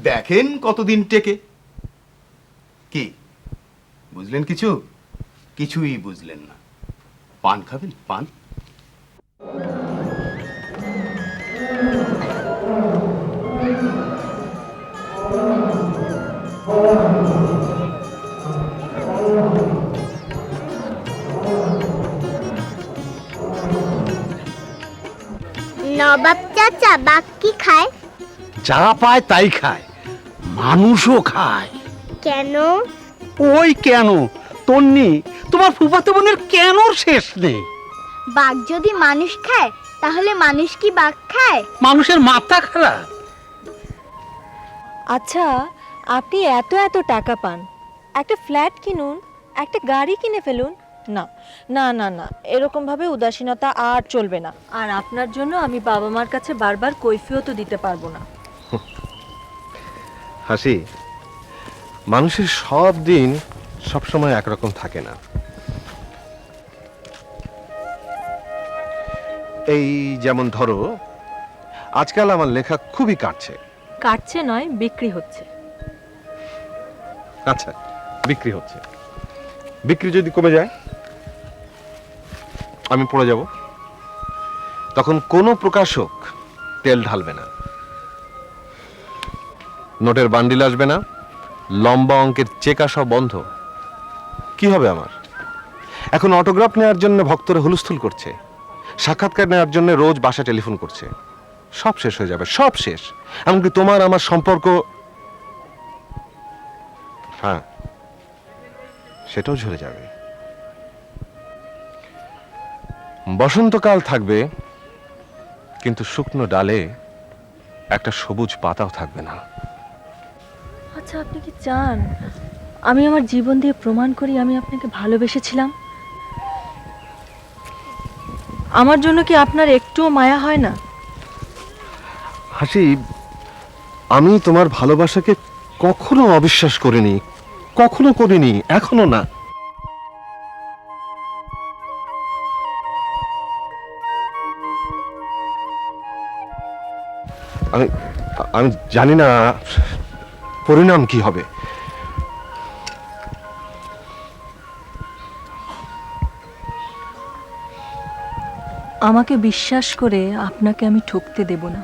দেখেন কতদিন টেকে। কি বুঝলেন? কিছু কিছুই বুঝলেন না। পান খাবেন? পান? নবাব চাচা, বাঘ কি খায়? যা পায় তাই খায়, মানুষও খায়। কেন? ওই কেন তন্নি, তোমার ফুফাতো বোনের কেন শেষ নেই। বাঘ যদি মানুষ খায় তাহলে মানুষ কি বাঘ খায়? মানুষের মাথা খারাপ। আচ্ছা, আপনি এত এত টাকা পান, একটা ফ্ল্যাট কিনুন, একটা গাড়ি কিনে ফেলুন। না না না না, এরকম ভাবে উদাসীনতা আর চলবে না। আর আপনার জন্য আমি বাবা মার কাছে বারবার কৈফিয়তও দিতে পারবো না। হাসি, মানুষের সব দিন সবসময় একরকম থাকে না। এই যেমন ধরো, আজকাল আমার লেখা খুবই কাটছে। কাটছে নয়, বিক্রি হচ্ছে। আচ্ছা, বিক্রি হচ্ছে। বিক্রি যদি কমে যায়, আমি পড়ে যাব। তখন কোনো প্রকাশক তেল ঢালবে না, নোটের বান্ডিল আসবে না, লম্বা অঙ্কের চেক আসা বন্ধ। কি হবে আমার? এখন অটোগ্রাফ নেওয়ার জন্য ভক্তরা হুলস্থুল করছে, সাক্ষাৎকার নেওয়ার জন্য রোজ বাসা টেলিফোন করছে। সব শেষ হয়ে যাবে, সব শেষ। এমনকি তোমার আমার সম্পর্ক, হ্যাঁ, সেটাও ঝরে যাবে। বসন্তকাল থাকবে, কিন্তু শুকনো ডালে একটা সবুজ পাতাও থাকবে না। আচ্ছা, আপনি কি চান আমি আমার জীবন দিয়ে প্রমাণ করি আমি আপনাকে ভালোবেসেছিলাম? আমার জন্য কি আপনার একটুও মায়া হয় না? হাসি, আমি তোমার ভালোবাসাকে কখনো অবিশ্বাস করিনি, কখনো করিনি, এখনো না। আমি আমি জানি না পরিণাম কি হবে। আমাকে বিশ্বাস করে আপনাকে আমি ঠকতে দেব না।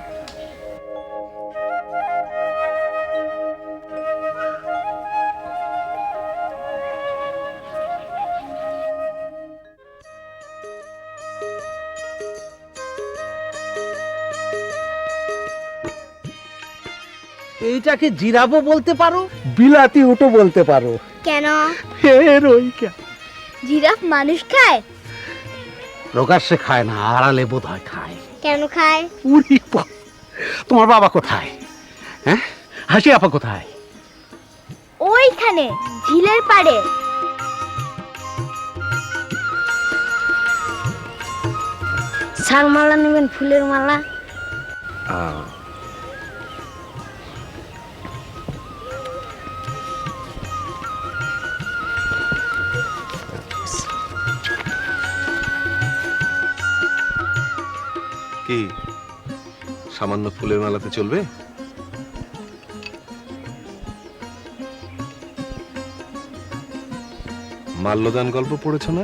এইটাকে জিরাফও বলতে পারো, বিলাতি উটো বলতে পারো। কেন? এর ওইটা জিরাফ মানুষ খায়? প্রকাশ্যে খায় না, আড়ালে বোধ হয় খায়। কেন খায়? উরি বাবা, তোমার বাবা কোথায়? হ্যাঁ, হাসি আপা কোথায়? ওইখানে ঝিলের পাড়ে। শাল মালা নেবেন? ফুলের মালা? কি সামান্য ফুলের মেলাতে চলবে? মাল্যদান গল্প পড়েছো না?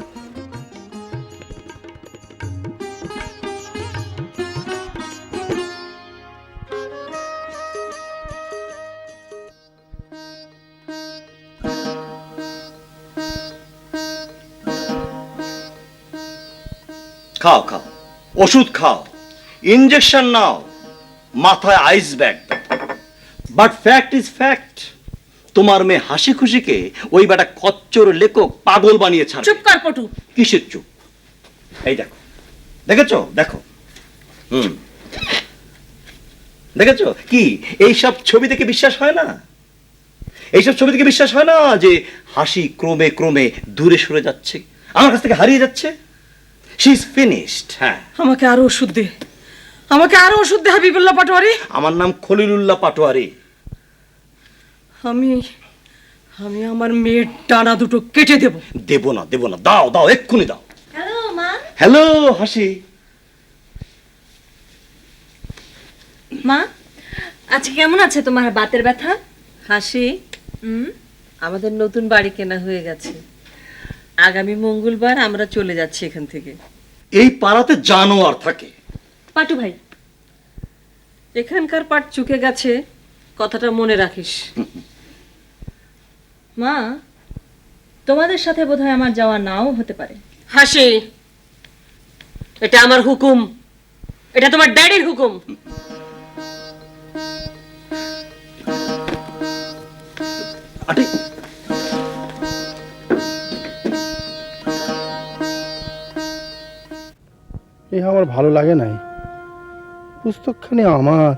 খাও খাও, ওষুধ খাও, ইনজেকশন নাও, মাথায় ice bag. But fact is fact, তোমার মেয়ে হাসি খুশিকে ওই বেটা কচ্চর লেখক পাগল বানিয়ে ছাড়বে। চুপ কর পটু। কিসের চুপ? এই দেখো, দেখেছো? দেখো, দেখেছো কি এইসব ছবি থেকে বিশ্বাস হয় না? এইসব ছবি থেকে বিশ্বাস হয় না যে হাসি ক্রমে ক্রমে দূরে সরে যাচ্ছে, আমার কাছ থেকে হারিয়ে যাচ্ছে। She is finished. হ্যাঁ, আমাকে আরো ওষুধ দে, আমাকে আরো ওষুধ দে হাবিবুল্লাহ পাটোয়ারি। আমার নাম খলিলুল্লাহ পাটোয়ারি। আমি আমি আমার মেয়ের ডানা দুটো কেটে দেব। দেব না, দেব না, দাও দাও, এক্ষুনি দাও। হ্যালো মা। হ্যালো হাসি। মা, আজকে কেমন আছে তোমার বাতের ব্যথা? হাসি, আমাদের নতুন বাড়ি কেনা হয়ে গেছে। আগামী মঙ্গলবার আমরা চলে যাচ্ছি এখান থেকে। এই পাড়াতে জানোয়ার থাকে। পাটু ভাই, এখানকার পাট চুকে গেছে, কথাটা মনে রাখিস। মা, তোমাদের সাথে বোধহয় আমার যাওয়া নাও হতে পারে। হাসি, এটা আমার হুকুম, এটা তোমার ড্যাডির হুকুম। আরে এ আমার ভালো লাগে নাই। পুস্তকখানি আমার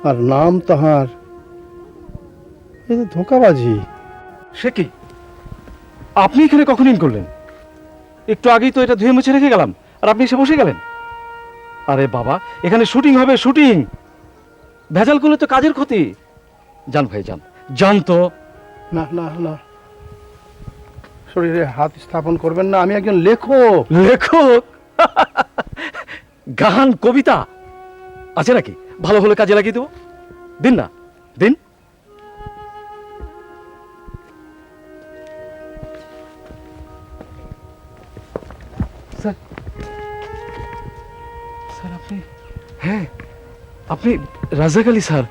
আর নাম তাহার, এ তো ধোঁকাবাজি। সে কি, আপনি এখানে কখন ইন করলেন? একটু আগেই তো এটা ধুয়ে মুছে রেখে গেলাম, আর আপনি এসে বসে গেলেন। আরে বাবা, এখানে শুটিং হবে, শুটিং। ভেজাল করলে তো কাজের ক্ষতি। যান ভাই, যান, যান তো। না না না, শরীরে হাত স্থাপন করবেন না, আমি একজন লেখক। লেখক? গান কবিতা আছে নাকি? ভালো হলে কাজে লাগিয়ে দেবো। দিন না, দিন। স্যার, স্যার আপনি? হ্যাঁ, আপনি রাজাক আলী স্যার,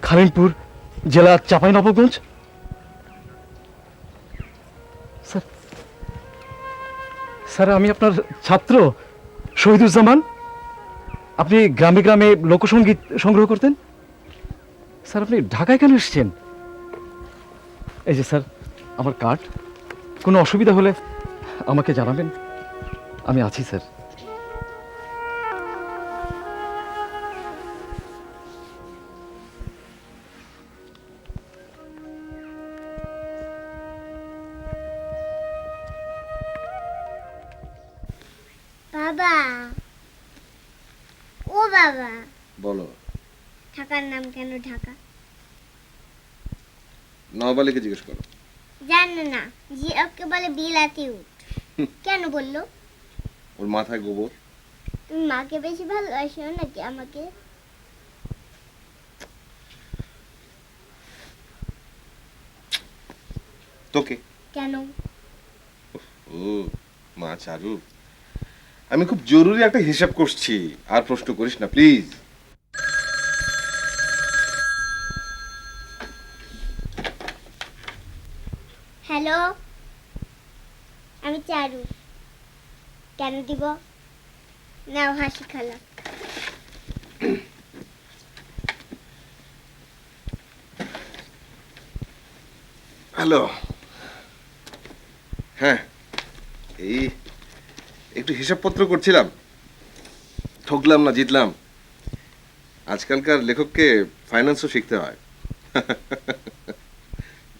খালিমপুর জেলা চাঁপাইনবাবগঞ্জ। স্যার, স্যার আমি আপনার ছাত্র শহীদুজ্জামান। আপনি গ্রামে গ্রামে লোকসঙ্গীত সংগ্রহ করতেন। স্যার আপনি ঢাকায় কেন এসেছেন? এই যে স্যার আমার কার্ড, কোনো অসুবিধা হলে আমাকে জানাবেন, আমি আছি স্যার। বাবা, ও বাবা, বলো। ঢাকার নাম কেন ঢাকা? নওয়াবালিকে জিজ্ঞেস করো। জানে না, জিরাফকে বলে বিলাতি উট। কেন বললো? ওর মাথায় গোবর। তুমি মাকে বেশি ভালোবাসো নাকি আমাকে? তোকে। কেন? ও মা চারু, আমি খুব জরুরি একটা হিসাব করছি, আর প্রশ্ন করিস না প্লিজ। হ্যালো, আমি চারু। কেন দিব? নাও হাসি খালা। হ্যালো। হ্যাঁ, এই একটু হিসাবপত্র করছিলাম, ঠকলাম না জিতলাম। আজকালকার লেখককে ফাইন্যান্সও শিখতে হয়।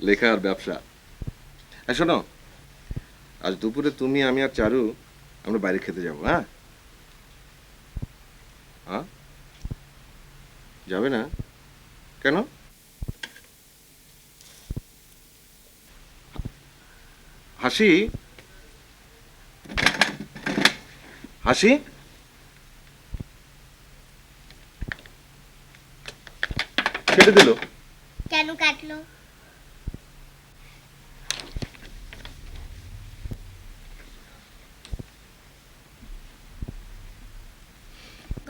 লেখা আর ব্যবসা। হ্যাঁ শোনো, আজ দুপুরে তুমি, আমি আর চারু আমরা বাইরে খেতে যাবো। হ্যাঁ হ্যাঁ, যাবে না কেন? হাসি, হাসি, কেটে দিল কেন কাটলো?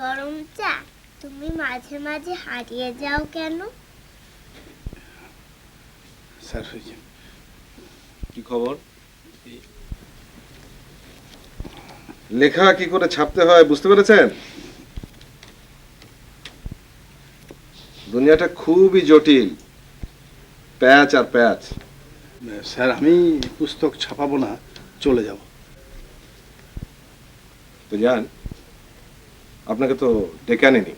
গরম চা, তুমি মাঝে মাঝে হারিয়ে যাও কেন? স্যার, কি খবর? লেখা কি করে ছাপতে হয় বুঝতে পেরেছেন? দুনিয়াটা খুবই জটিল, প্যাচ আর প্যাচ। স্যার, আমি পুস্তক ছাপাবো না, চলে যাব। তো যান, আপনাকে তো ডেকে আনেনি।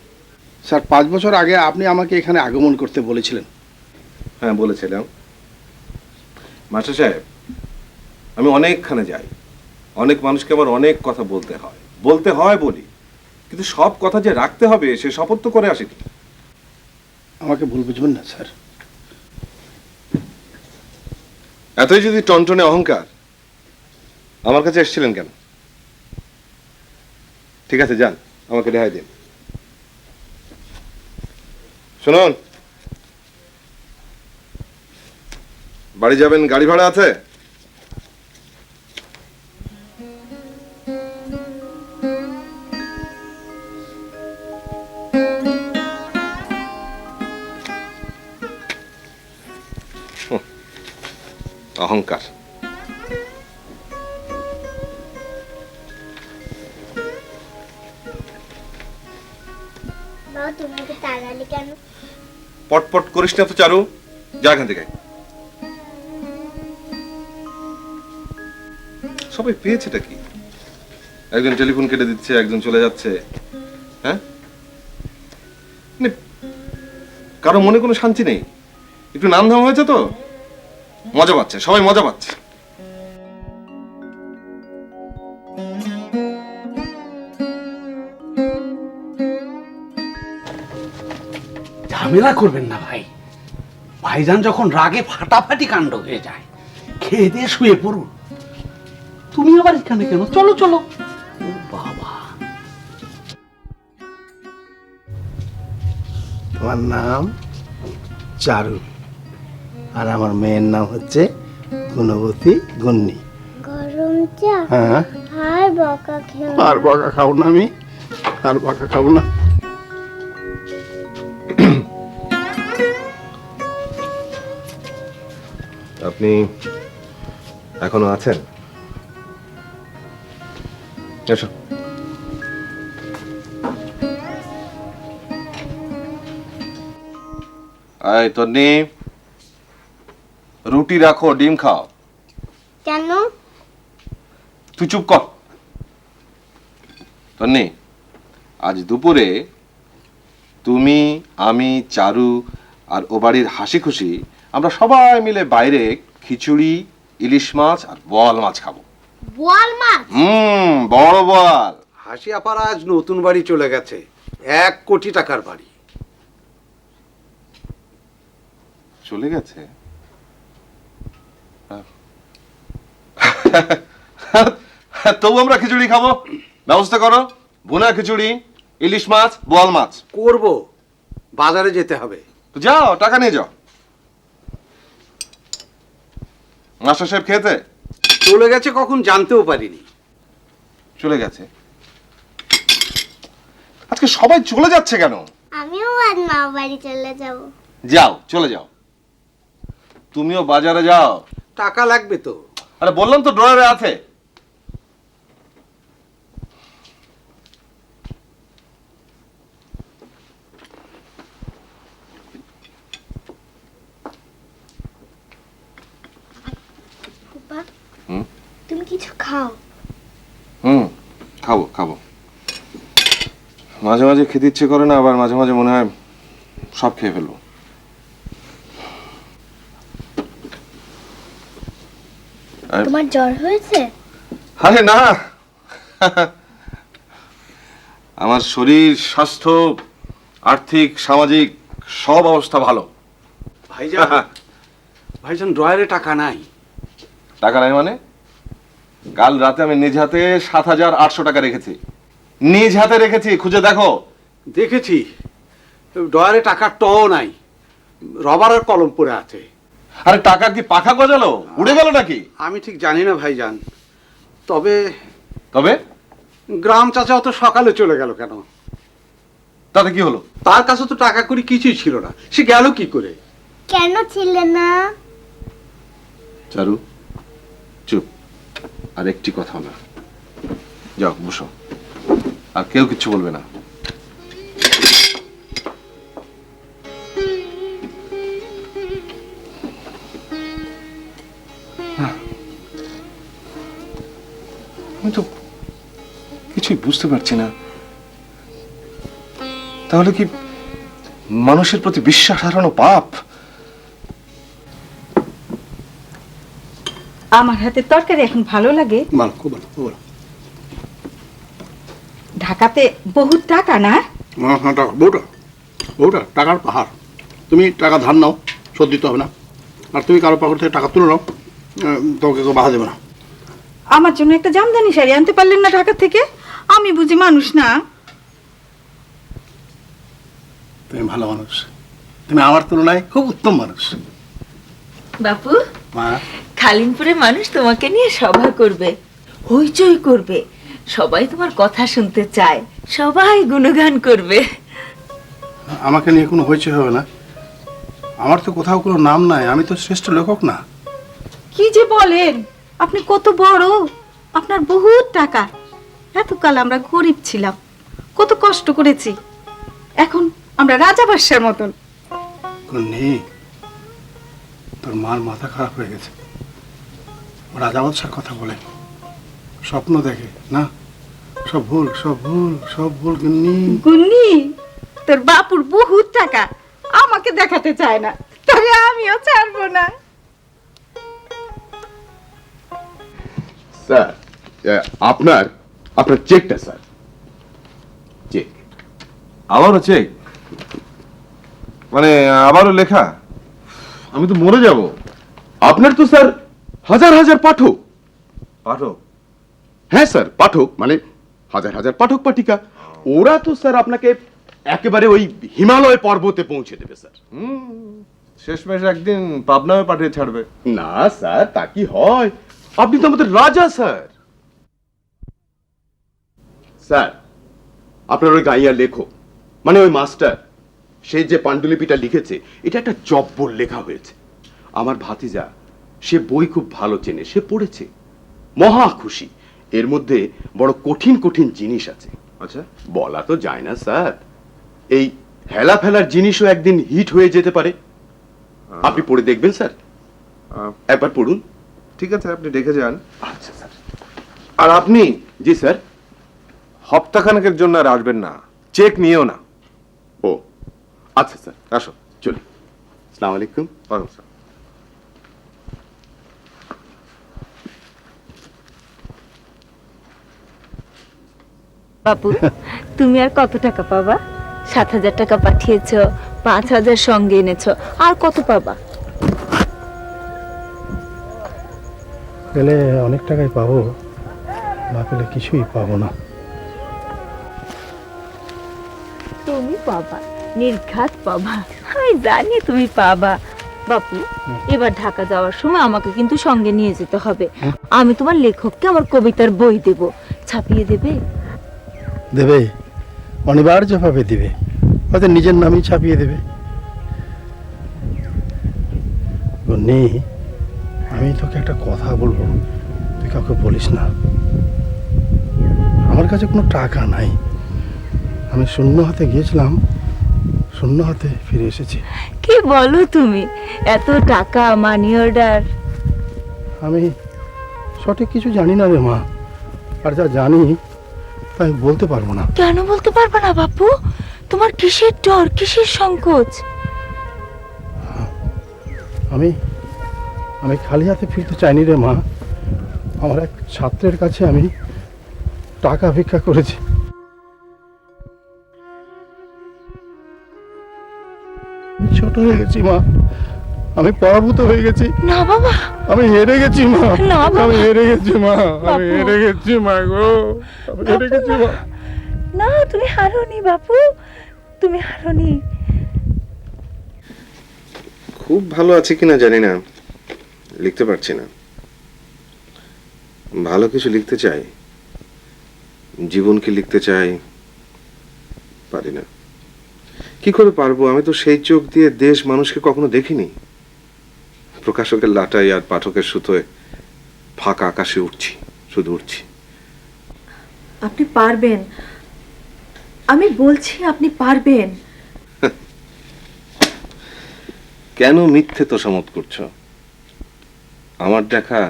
স্যার, 5 বছর আগে আপনি আমাকে এখানে আগমন করতে বলেছিলেন। হ্যাঁ বলেছিলাম। মাস্টার সাহেব, আমি অনেকখানে যাই, অনেক মানুষকে আমার অনেক কথা বলতে হয় বলি, কিন্তু সব কথা যে রাখতে হবে সে শপথ তো করে আসেনি। আমাকে ভুল বুঝবেন না স্যার। এতই যদি টনটনে অহংকার, আমার কাছে এসেছিলেন কেন? ঠিক আছে যান, আমাকে রেহাই দিন। শুনুন, বাড়ি যাবেন, গাড়ি ভাড়া আছে? অহংকার। বাবা, তুমি তো তাড়ালি কেন? পটপট করিস না তো চারু, যা এখান থেকে। সবাই পেয়েছেটা কি? একজন টেলিফোন কেটে দিচ্ছে, একজন চলে যাচ্ছে। হ্যাঁ, মানে কারো মনে কোনো শান্তি নেই। একটু নাম ধাম হয়েছে তো মজা পাচ্ছে, সবাই মজা পাচ্ছে। ঝামেলা করবেন না ভাই, ভাইজান যখন রাগে ফাটাফাটি কাণ্ড হয়ে যায়, খেয়ে দিয়ে শুয়ে পড়ুন। তুমি আবার এখানে কেন? চলো চলো। ও বাবা, তোমার নাম চারু, আর আমার মেয়ের নাম হচ্ছে গুণবতী গুন্নি। গরম চা হ্যাঁ, আর বকা খেও না। আর বকা খাবো না, আমি আর বকা খাবো না। আপনি এখনো আছেন? এসো। আয় তন্নি, রুটি রাখো, ডিম খাও। কেন? তুই চুপ কর। তন্নি, আজ দুপুরে তুমি, আমি, চারু আর ও বাড়ির হাসি খুশি আমরা সবাই মিলে বাইরে খিচুড়ি, ইলিশ মাছ আর বোয়াল মাছ খাবো। বোয়াল মাছ? বড় বোয়াল। হাসি আপার আজ নতুন বাড়ি চলে গেছে, 1 কোটি টাকার বাড়ি। চলে গেছে? তবু আমরা খিচুড়ি খাবো, ব্যবস্থা করো। ভুনা খিচুড়ি, ইলিশ মাছ, বোয়াল মাছ করব, বাজারে যেতে হবে। তো যাও, টাকা নিয়ে যাও। মাস্টার সাহেব খেতে চলে গেছে কখন জানতেও পারিনি। চলে গেছে? আজকে সবাই চলে যাচ্ছে কেন? আমিও আজ মা বাড়ি চলে যাব। যাও, চলে যাও। তুমিও বাজারে যাও। টাকা লাগবে তো। আরে বললাম তো ড্রয়ারে আছে। খাও। খাবো খাবো। মাঝে মাঝে খেতে ইচ্ছে করে না, আবার মাঝে মাঝে মনে হয় সব খেয়ে ফেলবো। তোমার জ্বর হয়েছে? আরে না, আমার শরীর, স্বাস্থ্য, আর্থিক, সামাজিক সব অবস্থা ভালো। ভাইজান ড্রয়ারে টাকা নাই। টাকা নাই মানে? কাল রাতে আমি নিজ হাতে 7,800 টাকা রেখেছি। নিজ হাতে রেখেছি, খুঁজে দেখো। দেখেছি, ড্রয়ারে টাকার টও নাই, রবারের কলম পড়ে আছে। আরে টাকা কি পাখা গজালো, উড়ে গেল নাকি? আমি ঠিক জানি না ভাইজান, তবে তবে গ্রাম চাচাও তো সকালে চলে গেল কেন? তাতে কি হলো? তার কাছে তো টাকা করি কিছুই ছিল না, সে গেল কি করে? কেন ছিলে না? চারু চুপ, আর একটি কথা না। যাও বসো, আর কেউ কিচ্ছু বলবে না। আমি তো কিছুই বুঝতে পারছি না, তাহলে কি মানুষের প্রতি বিশ্বাস হারানো পাপ? আমার হাতের তরকারি এখন ভালো লাগে? ঢাকাতে বহুত টাকা না? বউটা টাকার পাহাড়। তুমি টাকা ধার নাও, শোধ দিতে হবে না। আর তুমি কারো পকেট থেকে টাকা তুলে নাও, তোমাকে কেউ বাধা দেবে না। আমার জন্য একটা জামদানি শাড়ি আনতে পারলেন না ঢাকা থেকে? আমি বুঝি মানুষ না? তুমি ভালো মানুষ, তুমি আমার তুলনায় খুব উত্তম মানুষ। বাপু, মা, খালিমপুরে মানুষ তোমাকে নিয়ে সভা করবে, হইচই করবে, সবাই তোমার কথা শুনতে চায়, সবাই গুণগান করবে। আমাকে নিয়ে কোনো হইচই হবে না। আমার তো কোথাও কোনো নাম নাই, আমি তো শ্রেষ্ঠ লেখক না। কি যে বলেন, আপনি কত বড়, আপনার বহুত টাকা। এতকাল আমরা গরিব ছিলাম, কত কষ্ট করেছি, এখন আমরা রাজা বাদশার মতন। নেই, তোর মার মাথা খারাপ হয়ে গেছে। রাজা বাদশার কথা বলে, স্বপ্ন দেখে না, সব ভুল, সব ভুল, সব ভুল। গুন্নি, তোর বাপুর বহুত টাকা, আমাকে দেখাতে চায় না, তবে আমিও ছাড়বো না। স্যার, আপনার চেকটা স্যার। চেক। আবারও চেক? মানে আবারও লেখা? আমি তো মরে যাব। আপনার তো স্যার হাজার হাজার পাঠক। পাঠক? হ্যাঁ স্যার, পাঠক মানে হাজার হাজার পাঠক পাঠিকা। ওরা তো স্যার আপনাকে একেবারে ওই হিমালয় পর্বতে পৌঁছে দেবে স্যার। শেষমেশ একদিন পাবনায় পাঠিয়ে ছাড়বে। না স্যার, তা কি হয়? আপনি তো আমাদের রাজা স্যার। স্যার, আপনার ওই গাইয়ার লেখক মানে ওই মাস্টার, সে যে পাণ্ডুলিপিটা লিখেছে, এটা একটা জব্বর লেখা হয়েছে। আমার ভাতিজা সে বই খুব ভালো চেনে, সে পড়েছে, মহা খুশি। এর মধ্যে বড় কঠিন কঠিন জিনিস আছে। আচ্ছা, বলা তো যায় না স্যার, এই হেলা ফেলার জিনিসও একদিন হিট হয়ে যেতে পারে। আপনি পড়ে দেখবেন স্যার, একবার পড়ুন। ঠিক আছে, আপনি দেখে যান। আচ্ছা স্যার। আর আপনি? জি স্যার। সপ্তাহখানেকের জন্য আর আসবেন না, চেক নিয়েও না। ও আচ্ছা স্যার, আসো। চলি। আসসালামু আলাইকুম। ওয়ালাইকুম আসসালাম। বাপু, তুমি আর কত টাকা পাবা? 7,000 টাকা পাঠিয়েছো, 5,000 সঙ্গে এনেছো, আর কত পাবা? পেলে অনেক টাকাই পাবো, না পেলে কিছুই পাবো না। তুমি পাবা, নির্ঘাত পাবা, আমি জানি তুমি পাবা। বাপু, এবার ঢাকা যাওয়ার সময় আমাকে কিন্তু সঙ্গে নিয়ে যেতে হবে। আমি তোমার লেখককে আমার কবিতার বই দেব, ছাপিয়ে দেবে? দেবে, অনিবার্যভাবে দিবে, হয়তো নিজের নামই ছাপিয়ে দেবে। গন্নি, আমি তোকে একটা কথা বলবো, তুই কাউকে বলিস না। আমার কাছে কোনো টাকা নাই, আমি শূন্য হাতে গিয়েছিলাম, শূন্য হাতে ফিরে এসেছি। কি বলো তুমি? এত টাকা, মানি অর্ডার? আমি সঠিক কিছু জানি না রে মা, আর যা জানি তাই বলতে পারবো না। কেন বলতে পারবে না বাপু? তোমার কিসের ডর, কিসের সংকোচ? আমি আমি খালি হাতে ফিরতে চাইনি রে মা। আমার এক ছাত্রের কাছে আমি টাকা ভিক্ষা করেছি। আমি ছোট হয়ে গেছি মা, আমি পরাভূত হয়ে গেছি। না বাবা, আমি হেরে গেছি মা, না বাবা। আমি হেরে গেছি মা, আমি বাপু। হেরে গেছি মা গো, আমি হেরে গেছি মা। না, তুমি হারোনি বাপু, তুমি হারোনি। খুব ভালো আছে কিনা জানি না, লিখতে পারছি না। ভালো কিছু লিখতে চাই, জীবনকে লিখতে চাই, পারি না। কি করে পারবো? আমি তো সেই চোখ দিয়ে দেশ মানুষকে কখনো দেখিনি। প্রকাশকের লাটাই আর পাঠকের সুতোয় ফাঁকা আকাশে উঠছি, শুধু উঠছি। আপনি পারবেন, আমি বলছি আপনি পারবেন। কেন মিথ্যে তোষামত করছো? আমার দেখা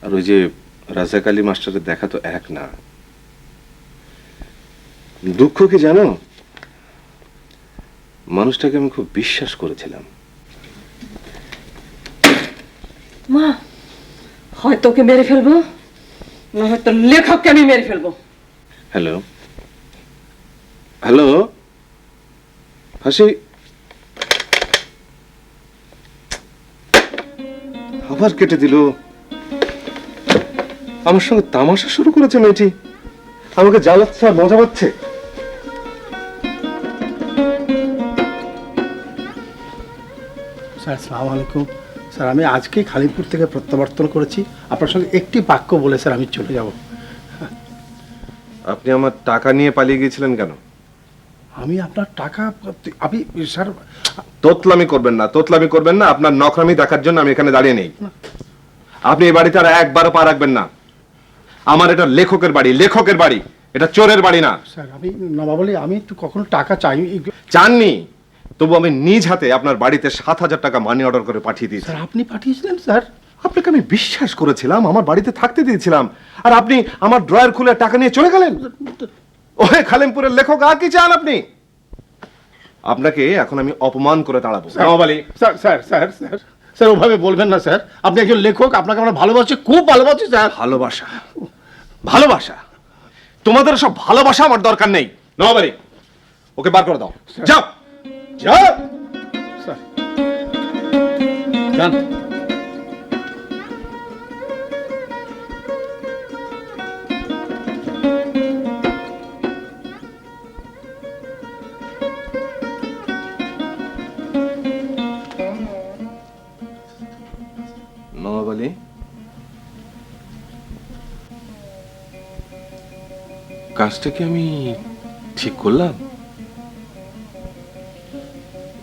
আর ওই যে রাজাক আলী মাস্টারের দেখা তো এক না। দুঃখ কি জানো, মানুষটাকে আমি খুব বিশ্বাস করেছিলাম। মা, হয়তো ওকে মেরে ফেলবো, না হয়তো লেখককে আমি মেরে ফেলবো। হ্যালো হ্যালো, হাসি আবার কেটে দিল। আমার সঙ্গে তামাশা শুরু করেছে মেয়েটি, আমাকে জ্বালাচ্ছে আর মজা পাচ্ছে। স্যার আসসালামু আলাইকুম। স্যার আমি আজকেই খালিমপুর থেকে প্রত্যাবর্তন করেছি। আপনার সঙ্গে একটি বাক্য বলে স্যার আমি চলে যাব। আপনি আমার টাকা নিয়ে পালিয়ে গিয়েছিলেন কেন? আমি আপনার টাকা আমি স্যার তোতলামি করবেন না, তোতলামি করবেন না। আপনার নকরামি দেখার জন্য আমি এখানে দাঁড়িয়ে নেই। আপনি এই বাড়িতে আর একবারও পা রাখবেন না। আমার এটা লেখকের বাড়ি, লেখকের বাড়ি, এটা চোরের বাড়ি না। স্যার আমি নবাবলি আমি তো কখনো টাকা চাই চাননি, তবু আমি নিজ হাতে আপনার বাড়িতে 7,000 টাকা মানি অর্ডার করে পাঠিয়ে দিয়েছি। স্যার আপনি পাঠিয়েছিলেন স্যার? আপনাকে আমি বিশ্বাস করেছিলাম, আমার বাড়িতে থাকতে দিয়েছিলাম, আর আপনি আমার ড্রয়ার খুলে টাকা নিয়ে চলে গেলেন। ওহে খালিমপুরের লেখক, আর কি চান আপনি? আপনাকে এখন আমি অপমান করে দাঁড়াবো। Sir sir sir sir sir ওভাবে বলবেন না স্যার। আপনি একজন লেখক, আপনাকে আমরা ভালোবাসি, খুব ভালোবাসি স্যার। ভালোবাসা, ভালোবাসা, তোমাদের সব ভালোবাসা আমার দরকার নেই। নবাবালি, ওকে বার করে দাও। যাও যাও স্যার যান। নবাবালি, কাজটা কি আমি ঠিক করলাম?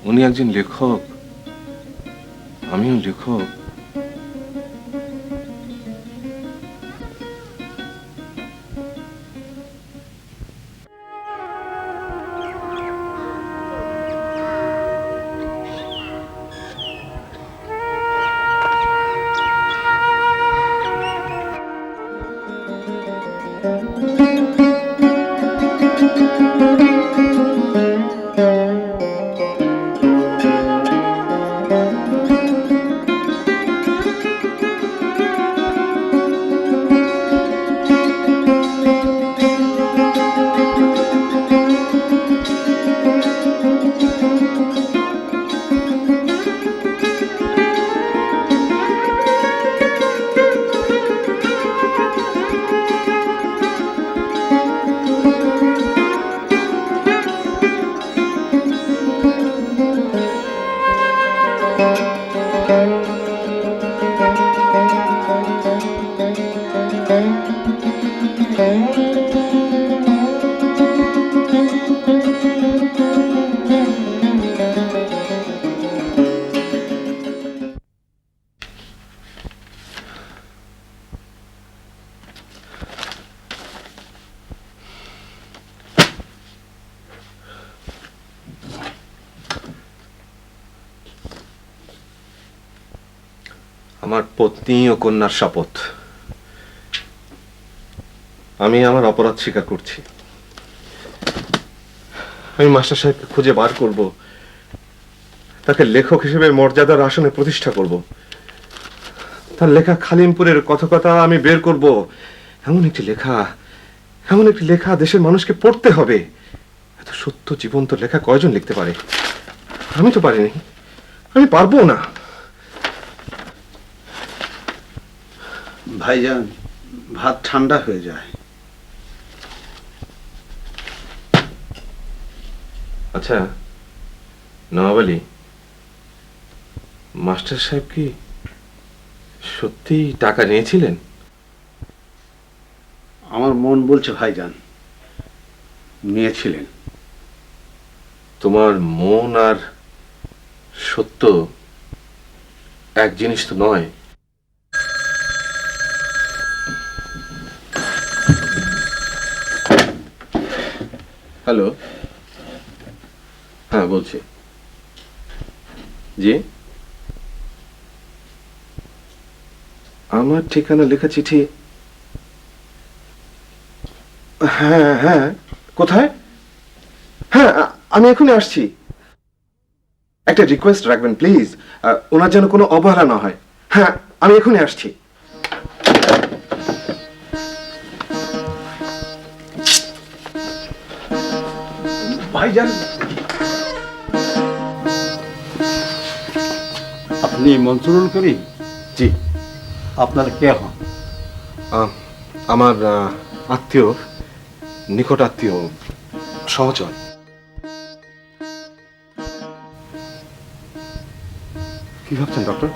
উনি একজন লেখক, আমিও লেখক। আমার পত্নী ও কন্যার শপথ, আমি আমার অপরাধ স্বীকার করছি। আমি মাস্টার সাহেবকে খুঁজে বার করব, তাকে লেখক হিসেবে মর্যাদার আসনে প্রতিষ্ঠা করব। তার লেখা খালিমপুরের কথকতা আমি বের করব। এমন একটি লেখা দেশের মানুষকে পড়তে হবে। এত সত্য জীবন্ত লেখা কয়জন লিখতে পারে? আমি তো পারিনি, আমি পারবো না। ভাইজান, ভাত ঠান্ডা হয়ে যায়। আচ্ছা নওয়াব আলী, মাস্টার সাহেব কি সত্যি টাকা নিয়েছিলেন? আমার মন বলছে ভাইজান নিয়েছিলেন। তোমার মন আর সত্য এক জিনিস তো নয়। হ্যালো, হ্যাঁ বলছি। জি, আমার ঠিকানা লেখা চিঠি। হ্যাঁ হ্যাঁ, কোথায়? হ্যাঁ, আমি এখনই আসছি। একটা রিকোয়েস্ট রাখবেন প্লিজ, ওনার যেন কোনো অবহেলা না হয়। হ্যাঁ, আমি এখনই আসছি। ভাইজান, আপনি মনসুরুল করিম? জি। আপনার কে হন? আমার আত্মীয়, নিকট আত্মীয়, সহচর। কি ভাবছেন ডক্টর?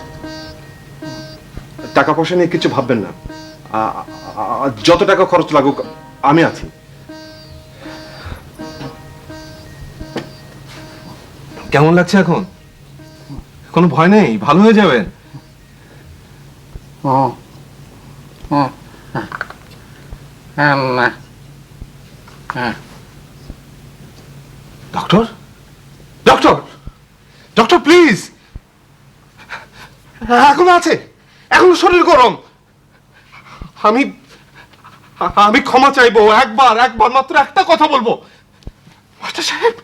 টাকা পয়সা নিয়ে কিছু ভাববেন না। যত টাকা খরচ লাগুক আমি আছি। কেমন লাগছে এখন? কোনো ভয় নেই, ভালো হয়ে যাবেন। Doctor, doctor, doctor please. এখনো আছে, এখনো শরীর গরম। আমি ক্ষমা চাইবো, একবার মাত্র একটা কথা বলবো। মাস্টার সাহেব,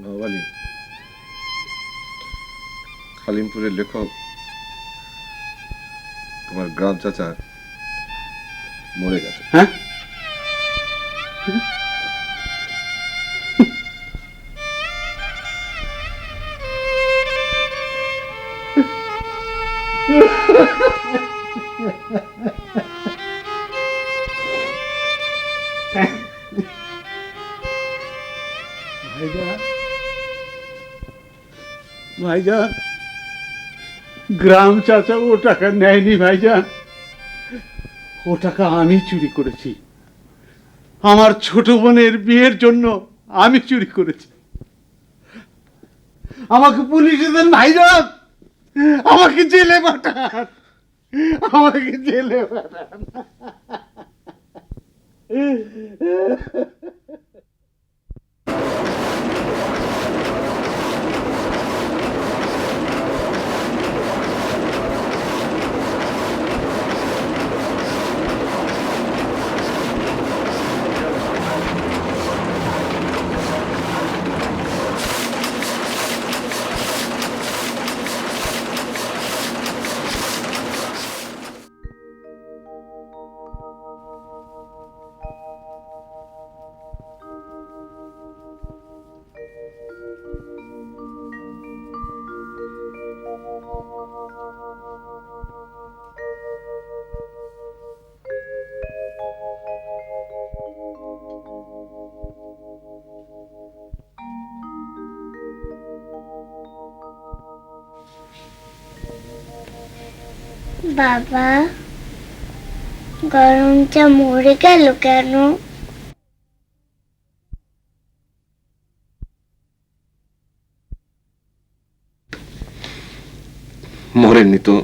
নওয়ালি, খালিমপুরের লেখক তোমার গ্রাম চাচা মরে গেছে। হ্যাঁ, ভাইজান, গ্রাম চাচা ও টাকা নেয়নি ভাইজান। ও টাকা আমি চুরি করেছি। আমার ছোট বোনের বিয়ের জন্য আমি চুরি করেছি। আমাকে পুলিশে দেন ভাইজান, আমাকে জেলে পাঠান, আমাকে জেলে পাঠান। বাবা গরম চা মরে গেল কেন? মরেননি তো,